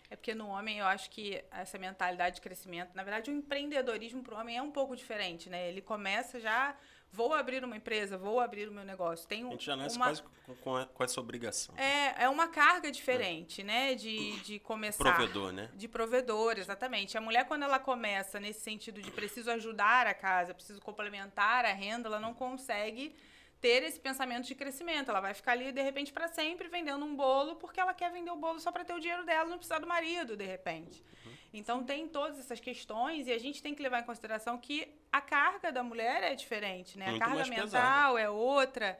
É porque no homem eu acho que essa mentalidade de crescimento, na verdade o empreendedorismo para o homem é um pouco diferente, né? Ele começa já, vou abrir uma empresa, vou abrir o meu negócio. A gente já nasce quase com essa obrigação. É uma carga diferente, né? De começar. Provedor, né? De provedor, exatamente. A mulher, quando ela começa nesse sentido de preciso ajudar a casa, preciso complementar a renda, ela não consegue ter esse pensamento de crescimento. Ela vai ficar ali, de repente, para sempre, vendendo um bolo, porque ela quer vender o bolo só para ter o dinheiro dela, não precisar do marido, de repente. Então, tem todas essas questões e a gente tem que levar em consideração que a carga da mulher é diferente, né? Muito a carga mais mental pesada. é outra.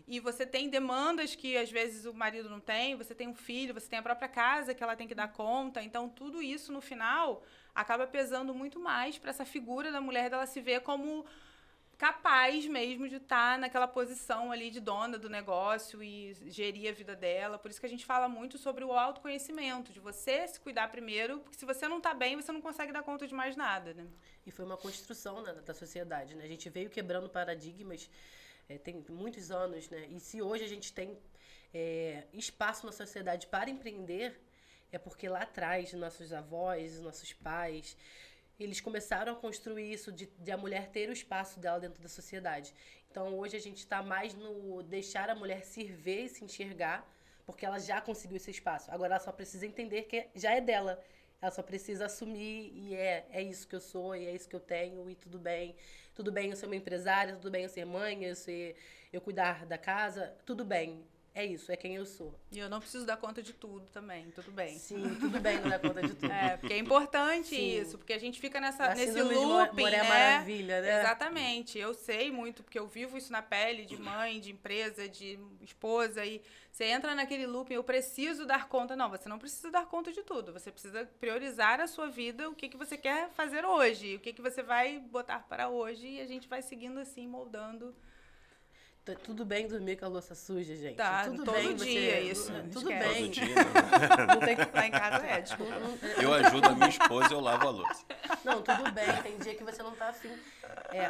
E você tem demandas que, às vezes, o marido não tem, você tem um filho, você tem a própria casa que ela tem que dar conta. Então, tudo isso, no final, acaba pesando muito mais para essa figura da mulher, dela se ver como capaz mesmo de estar naquela posição ali de dona do negócio e gerir a vida dela. Por isso que a gente fala muito sobre o autoconhecimento, de você se cuidar primeiro, porque se você não está bem, você não consegue dar conta de mais nada, né? E foi uma construção, né, da sociedade, né? A gente veio quebrando paradigmas, tem muitos anos, né? E se hoje a gente tem espaço na sociedade para empreender, é porque lá atrás, nossos avós, nossos pais, eles começaram a construir isso de a mulher ter o espaço dela dentro da sociedade. Então, hoje a gente está mais no deixar a mulher se ver e se enxergar, porque ela já conseguiu esse espaço. Agora, ela só precisa entender que já é dela. Ela só precisa assumir e é isso que eu sou, e é isso que eu tenho, e tudo bem. Tudo bem eu ser uma empresária, tudo bem eu ser mãe, eu cuidar da casa, tudo bem. É isso, é quem eu sou. E eu não preciso dar conta de tudo também, tudo bem. Sim, tudo bem não dar conta de tudo. Porque é importante Sim. isso, porque a gente fica nesse síndrome de looping, Mulher né? Maravilha, né? Exatamente. Eu sei muito, porque eu vivo isso na pele de mãe, de empresa, de esposa, e você entra naquele looping, eu preciso dar conta. Não, você não precisa dar conta de tudo. Você precisa priorizar a sua vida, o que você quer fazer hoje, o que você vai botar para hoje, e a gente vai seguindo assim, moldando. Tudo bem dormir com a louça suja, gente. Tá, tudo todo bem dia isso. Tudo Esquece. bem. Todo dia, Não tem que Lá em casa desculpa. eu ajudo a minha esposa e eu lavo a louça. Não, tudo bem. Tem dia que você não tá afim.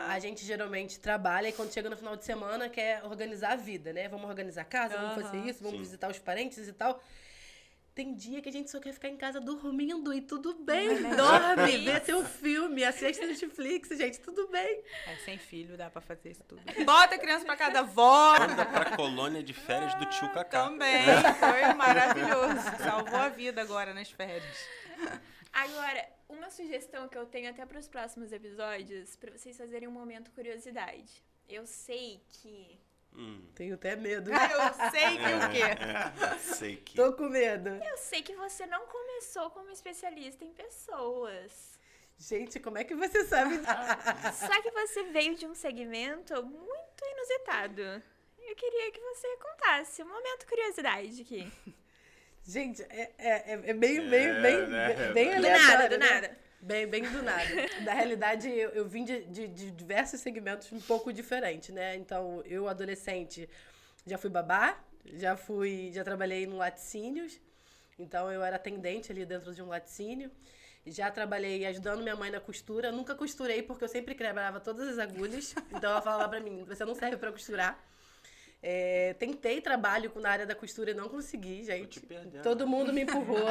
A gente geralmente trabalha e quando chega no final de semana quer organizar a vida, né? Vamos organizar a casa, vamos fazer isso, vamos visitar os parentes e tal. Tem dia que a gente só quer ficar em casa dormindo e tudo bem. Dorme, vê seu filme, assiste Netflix, gente, tudo bem. Sem filho dá pra fazer isso tudo. Bota a criança pra cada avó. Manda pra colônia de férias do tio Cacá. Também, foi maravilhoso. Salvou a vida agora nas férias. Agora, uma sugestão que eu tenho até para os próximos episódios, para vocês fazerem um momento curiosidade. Eu sei que... Tenho até medo. Eu sei que o quê? Sei que... Tô com medo. Eu sei que você não começou como especialista em pessoas. Gente, como é que você sabe? Só que você veio de um segmento muito inusitado. Eu queria que você contasse um momento curiosidade aqui. Gente, é bem Do aleatório, nada. né? Bem do nada. Na realidade, eu vim de diversos segmentos um pouco diferentes, né? Então, eu, adolescente, já fui babá, já trabalhei no laticínios. Então, eu era atendente ali dentro de um laticínio. Já trabalhei ajudando minha mãe na costura. Nunca costurei, porque eu sempre quebrava todas as agulhas. Então, ela falava pra mim, você não serve pra costurar. Tentei trabalho na área da costura e não consegui, gente. Todo mundo me empurrou.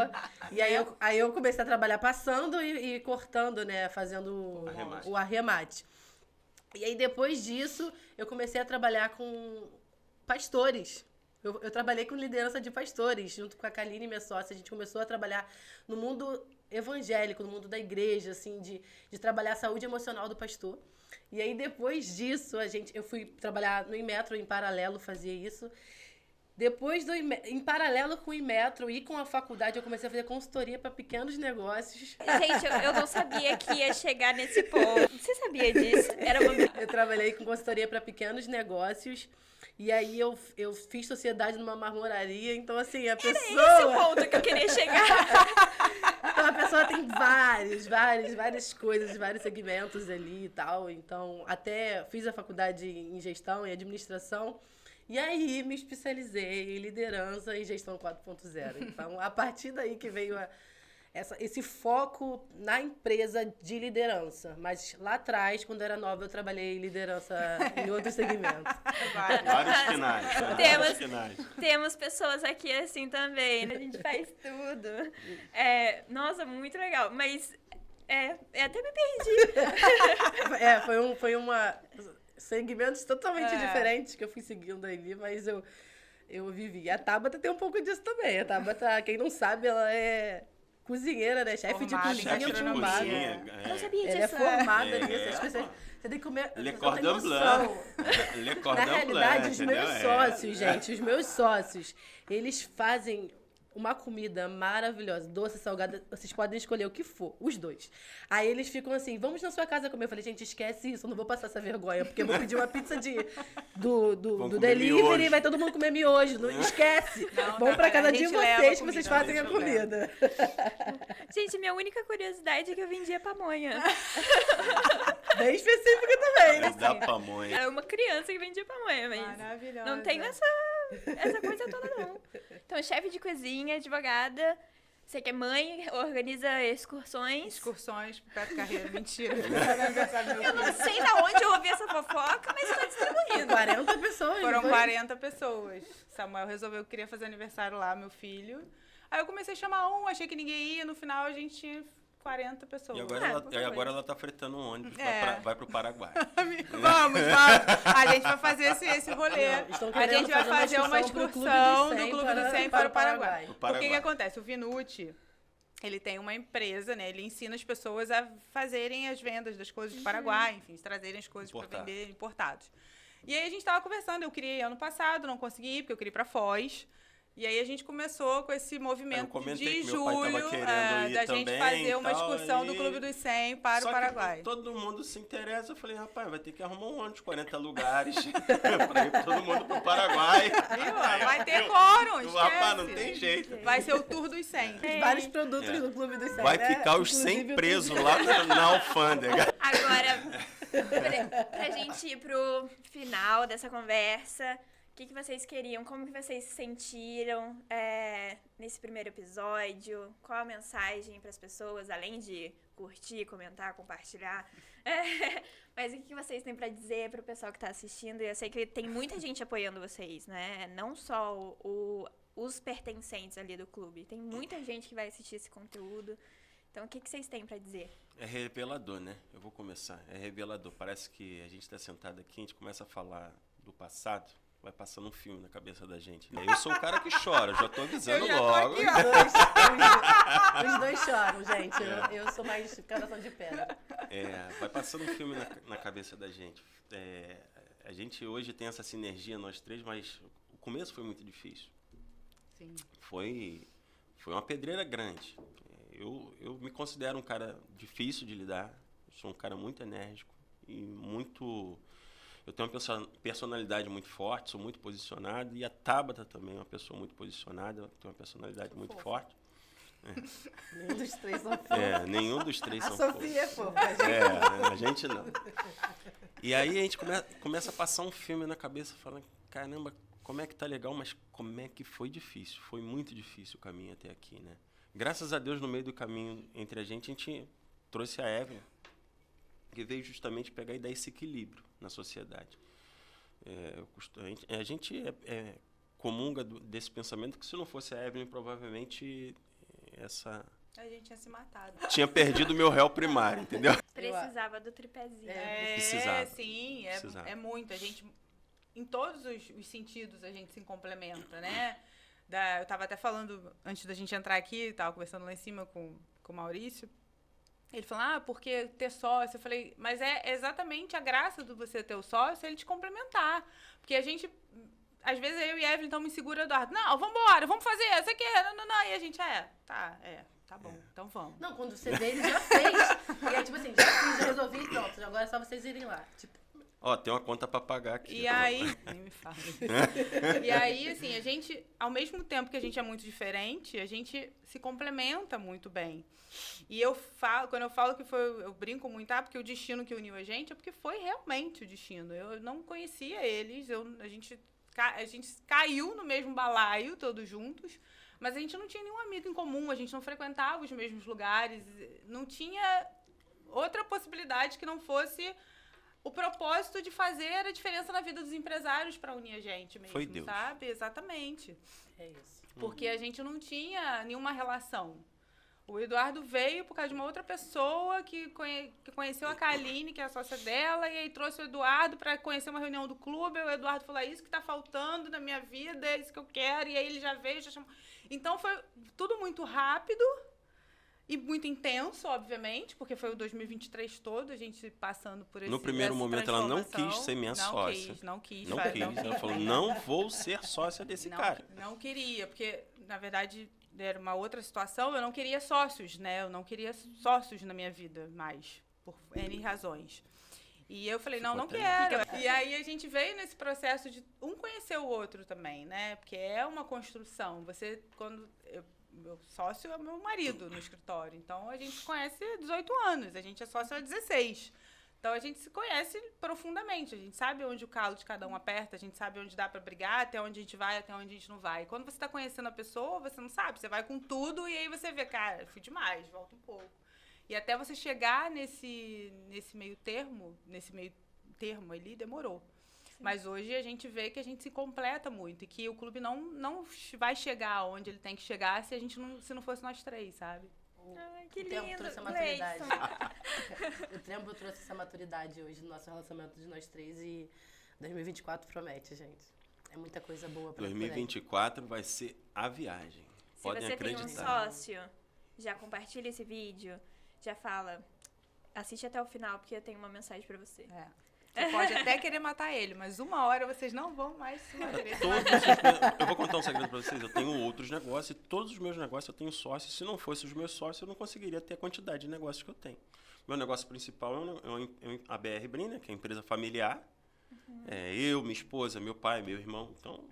E aí eu comecei a trabalhar passando e cortando, né? Fazendo o arremate. E aí depois disso, eu comecei a trabalhar com pastores. Eu trabalhei com liderança de pastores, junto com a Kaline, minha sócia. A gente começou a trabalhar no mundo evangélico, no mundo da igreja, assim, de trabalhar a saúde emocional do pastor. E aí, depois disso, eu fui trabalhar no Inmetro, em paralelo, fazia isso. Depois, em paralelo com o Inmetro e com a faculdade, eu comecei a fazer consultoria para pequenos negócios. Gente, eu não sabia que ia chegar nesse ponto. Você sabia disso? Eu trabalhei com consultoria para pequenos negócios. E aí, eu fiz sociedade numa marmoraria. Então, assim, a pessoa... Esse é o ponto que eu queria chegar. Então, a pessoa tem várias coisas, vários segmentos ali e tal. Então, até fiz a faculdade em gestão e administração. E aí, me especializei em liderança e gestão 4.0. Então, a partir daí que veio esse foco na empresa de liderança. Mas lá atrás, quando eu era nova, eu trabalhei em liderança em outros segmentos. Vários finais. Temos pessoas aqui assim também, né? A gente faz tudo. Nossa, muito legal. Mas até me perdi. Foi uma... segmentos totalmente diferentes que eu fui seguindo ali, mas eu vivi. A Tabata tem um pouco disso também. A Tabata, quem não sabe, ela é cozinheira, né? Chefe de cozinha formada. Eu não sabia disso. Ela é formada nisso. As pessoas... Você tem que comer... Le Cordon Blanc. Na realidade, os meus sócios, gente, os meus sócios, eles fazem uma comida maravilhosa, doce, salgada, vocês podem escolher o que for, os dois. Aí eles ficam assim, vamos na sua casa comer. Eu falei, gente, esquece isso, eu não vou passar essa vergonha, porque eu vou pedir uma pizza do delivery miojo. E vai todo mundo comer miojo. Não, esquece. Vamos pra casa de vocês que vocês fazem a comida. Gente, minha única curiosidade é que eu vendia pamonha. Bem específica também, né? Da pamonha. Era uma criança que vendia pamonha, mas maravilhosa. Não tenho essa coisa toda, não. Então, chefe de cozinha, advogada, você que é mãe, organiza excursões. Excursões pro Beto Carreiro, mentira. Eu não sei de onde eu ouvi essa fofoca, mas está distribuindo. 40 pessoas. Foram 40 pessoas. Samuel resolveu que queria fazer aniversário lá, meu filho. Aí eu comecei a chamar achei que ninguém ia, no final a gente tinha 40 pessoas. E agora ela tá fretando um ônibus, vai pro Paraguai. Vamos. A gente vai fazer esse rolê. A gente vai fazer uma excursão do Clube do 100 para o Paraguai. O que acontece? O Vinucci, ele tem uma empresa, né? Ele ensina as pessoas a fazerem as vendas das coisas do Paraguai, enfim, trazerem as coisas para vender importados. E aí a gente estava conversando, eu queria ir ano passado, não consegui ir, porque eu queria ir para Foz. E aí a gente começou com esse movimento de julho da gente fazer uma excursão do Clube dos 100 para o Paraguai. Que todo mundo se interessa. Eu falei, rapaz, vai ter que arrumar um ônibus, 40 lugares para ir todo mundo pro Paraguai. Viu? Vai ter quórum, esquece. Rapaz, não tem jeito. Vai ser o Tour dos 100. Vários produtos do Clube dos 100, vai né? ficar os 100 presos lá na alfândega. Agora, pra gente ir pro final dessa conversa, o que vocês queriam? Como que vocês se sentiram nesse primeiro episódio? Qual a mensagem para as pessoas, além de curtir, comentar, compartilhar? Mas o que vocês têm para dizer para o pessoal que está assistindo? Eu sei que tem muita gente apoiando vocês, né? Não só os pertencentes ali do clube. Tem muita gente que vai assistir esse conteúdo. Então, o que vocês têm para dizer? É revelador, né? Eu vou começar. É revelador. Parece que a gente está sentado aqui, a gente começa a falar do passado. Vai passando um filme na cabeça da gente. Eu sou o cara que chora, já tô avisando logo. Os dois choram, gente. Eu sou mais coração de pedra. Vai passando um filme na cabeça da gente. A gente hoje tem essa sinergia, nós três, mas o começo foi muito difícil. Sim. Foi uma pedreira grande. Eu me considero um cara difícil de lidar. Eu sou um cara muito enérgico e muito... Eu tenho uma personalidade muito forte, sou muito posicionado. E a Tabata também é uma pessoa muito posicionada, tem uma personalidade muito forte. Nenhum dos três são fofos. Nenhum dos três são fofos. A Sofia é fofa. A gente não. E aí a gente começa a passar um filme na cabeça, falando, caramba, como é que tá legal, mas como é que foi difícil. Foi muito difícil o caminho até aqui, né? Graças a Deus, no meio do caminho entre a gente trouxe a Evelyn, que veio justamente pegar e dar esse equilíbrio na sociedade. A gente comunga desse pensamento que se não fosse a Evelyn, provavelmente a gente tinha se matado. Tinha perdido o meu réu primário, entendeu? Precisava do tripézinho. Precisava. Sim, Precisava. É muito. A gente, em todos os sentidos, a gente se complementa, né? Eu estava até falando, antes da gente entrar aqui, estava conversando lá em cima com o Maurício. Ele falou, porque ter sócio? Eu falei, mas é exatamente a graça de você ter o sócio, ele te complementar. Porque a gente, às vezes eu e a Evelyn estamos insegura, Eduardo, não, vambora, vamos fazer, você quer, não. E a gente, tá bom, então vamos. Não, quando você vê, ele já fez. E é tipo assim, já fiz, já resolvi e pronto, agora é só vocês irem lá. Tipo, tem uma conta pra pagar aqui. E aí, nem me fala. E aí, assim, a gente, ao mesmo tempo que a gente é muito diferente, a gente se complementa muito bem. E quando eu falo que eu brinco muito, porque o destino que uniu a gente é porque foi realmente o destino. Eu não conhecia eles, a gente caiu no mesmo balaio, todos juntos, mas a gente não tinha nenhum amigo em comum, a gente não frequentava os mesmos lugares, não tinha outra possibilidade que não fosse o propósito de fazer a diferença na vida dos empresários para unir a gente mesmo, foi Deus. Sabe? Exatamente. É isso. Porque a gente não tinha nenhuma relação. O Eduardo veio por causa de uma outra pessoa que conheceu a Kaline, que é a sócia dela, e aí trouxe o Eduardo para conhecer uma reunião do clube. E o Eduardo falou, é isso que está faltando na minha vida, é isso que eu quero. E aí ele já veio, já chamou. Então foi tudo muito rápido. E muito intenso, obviamente, porque foi o 2023 todo, a gente passando por esse No primeiro momento, ela não quis ser minha sócia. Não quis. Ela falou, não vou ser sócia desse cara. Não queria, porque, na verdade, era uma outra situação. Eu não queria sócios, né? Eu não queria sócios na minha vida mais, por N razões. E eu falei, não quero. E aí a gente veio nesse processo de um conhecer o outro também, né? Porque é uma construção. Meu sócio é meu marido no escritório. Então, a gente se conhece há 18 anos. A gente é sócio há 16. Então, a gente se conhece profundamente. A gente sabe onde o calo de cada um aperta. A gente sabe onde dá pra brigar, até onde a gente vai, até onde a gente não vai. E quando você tá conhecendo a pessoa, você não sabe. Você vai com tudo e aí você vê, cara, fui demais, volta um pouco. E até você chegar nesse meio termo ali, demorou. Mas hoje a gente vê que a gente se completa muito e que o clube não vai chegar onde ele tem que chegar se não fosse nós três, sabe? Que lindo, tempo trouxe a maturidade. O tempo trouxe essa maturidade hoje no nosso relacionamento de nós três e 2024 promete, gente. É muita coisa boa pra 2024 vai ser a viagem. Se Podem você acreditar. tem um sócio, já compartilha esse vídeo, já fala, assiste até o final, porque eu tenho uma mensagem pra você. Você pode até querer matar ele, mas uma hora vocês não vão mais se querer se Todos matar. eu vou contar um segredo pra vocês. Eu tenho outros negócios e todos os meus negócios eu tenho sócios. Se não fossem os meus sócios, eu não conseguiria ter a quantidade de negócios que eu tenho. Meu negócio principal é a BR Brin, né, que é a empresa familiar. Eu, minha esposa, meu pai, meu irmão. Então,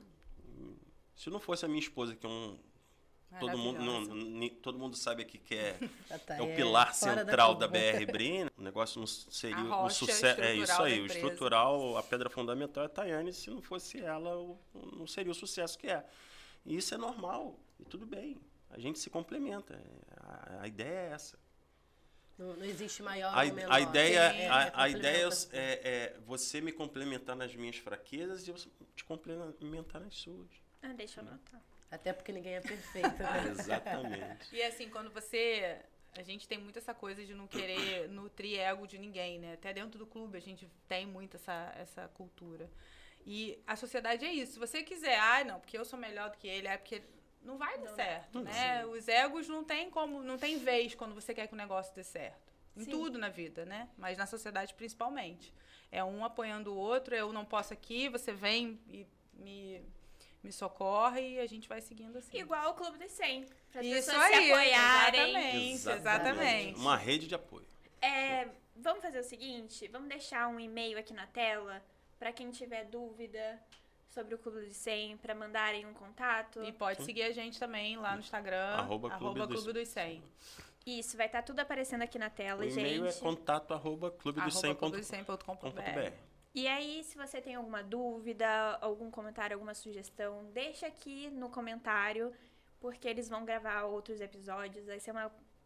se não fosse a minha esposa, que é todo mundo sabe aqui que é o pilar central da BR Brin, o negócio não seria A rocha sucesso. É isso estrutural aí, da o empresa. estrutural, a pedra fundamental é a Tayane. Se não fosse ela, não seria o sucesso que é. E isso é normal, e tudo bem. A gente se complementa. A ideia é essa. Não existe maior A ou menor. ideia, Sim, a ideia complementa. é você me complementar nas minhas fraquezas e eu te complementar nas suas. Deixa eu anotar. Até porque ninguém é perfeito, né? Exatamente. E assim, quando a gente tem muito essa coisa de não querer nutrir ego de ninguém, né? Até dentro do clube a gente tem muito essa cultura. E a sociedade é isso. Se você quiser, não, porque eu sou melhor do que ele, porque não vai dar certo, né? Os egos não tem vez quando você quer que o negócio dê certo. Em Sim. tudo na vida, né? Mas na sociedade principalmente. É um apoiando o outro, eu não posso aqui, você vem e me socorre e a gente vai seguindo assim. Igual o Clube dos 100. Para as Isso pessoas se aí, apoiarem. exatamente. Uma rede de apoio. Vamos fazer o seguinte, vamos deixar um e-mail aqui na tela para quem tiver dúvida sobre o Clube dos 100, para mandarem um contato. E pode seguir a gente também lá no Instagram, Arroba Clube dos 100. Isso, vai estar tudo aparecendo aqui na tela, O e-mail gente. é contato@clubedocem.com.br. clubedocem.com.br. E aí, se você tem alguma dúvida, algum comentário, alguma sugestão, deixa aqui no comentário, porque eles vão gravar outros episódios. Vai ser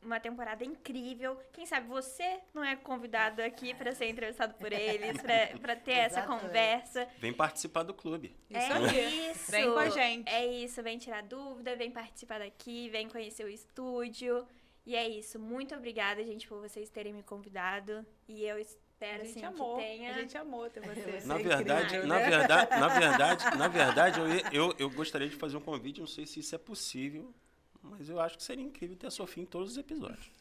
uma temporada incrível. Quem sabe você não é convidado aqui para ser entrevistado por eles, para ter essa Exatamente. conversa. Vem participar do clube. Isso aí. Isso. Vem com a gente. É isso, vem tirar dúvida, vem participar daqui, vem conhecer o estúdio. E é isso. Muito obrigada, gente, por vocês terem me convidado. E eu espero, A gente assim, amou. que tenha... A gente amou ter você. Na é verdade, incrível, na verdade, eu gostaria de fazer um convite, não sei se isso é possível, mas eu acho que seria incrível ter a Sofia em todos os episódios.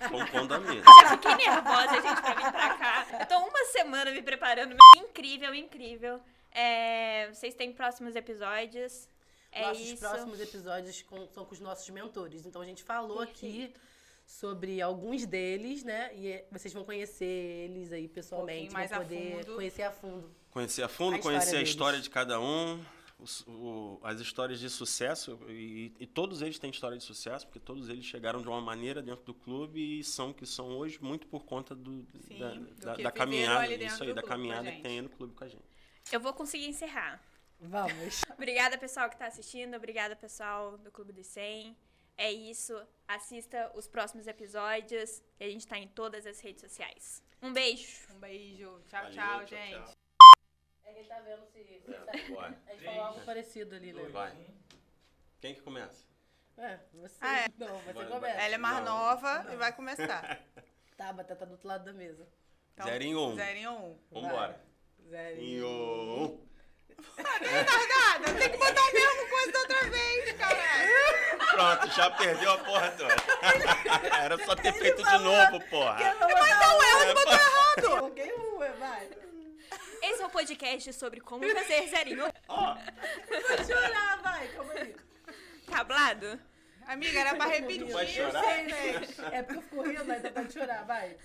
Compondo a mesa. Já fiquei nervosa, gente, pra vir pra cá. Eu tô uma semana me preparando. Incrível, incrível. Vocês têm próximos episódios. Nossos isso. próximos episódios são com os nossos mentores. Então a gente falou aqui sobre alguns deles, né? E vocês vão conhecer eles aí pessoalmente, mais vão a poder fundo. conhecer a fundo. Conhecer a fundo, A conhecer história a história deles. de cada um, as histórias de sucesso, e todos eles têm história de sucesso, porque todos eles chegaram de uma maneira dentro do clube e são o que são hoje, muito por conta Sim, do que da viveram caminhada, ali dentro isso aí, do da clube com a caminhada que gente. tem aí no clube com a gente. Eu vou conseguir encerrar. Vamos. Obrigada, pessoal que tá assistindo. Obrigada, pessoal do Clube dos 100. É isso. Assista os próximos episódios. E a gente tá em todas as redes sociais. Um beijo. Um beijo. Tchau, Valeu, tchau, tchau, gente. tchau. É que ele tá vendo se Bora. a gente falou algo parecido ali, né? Vai. Quem que começa? Você. Ah, é? Não, você Vai, começa. Ela é mais Não. nova e vai começar. Tá, a batata do outro lado da mesa. Então, 0 em 1. 0 em 1. Vambora. Zero. Em 1. Retardada, tem que botar a mesma coisa da outra vez, caralho. Pronto, já perdeu a porra toda. Era só ter feito de novo, porra. Coloquei uma, vai. Esse é o podcast sobre como fazer zerinho. Vai chorar, vai. Calma aí. Tablado? Amiga, era pra repetir. Vai chorar? eu sei, né? É porque eu fico rindo, aí dá pra chorar, vai.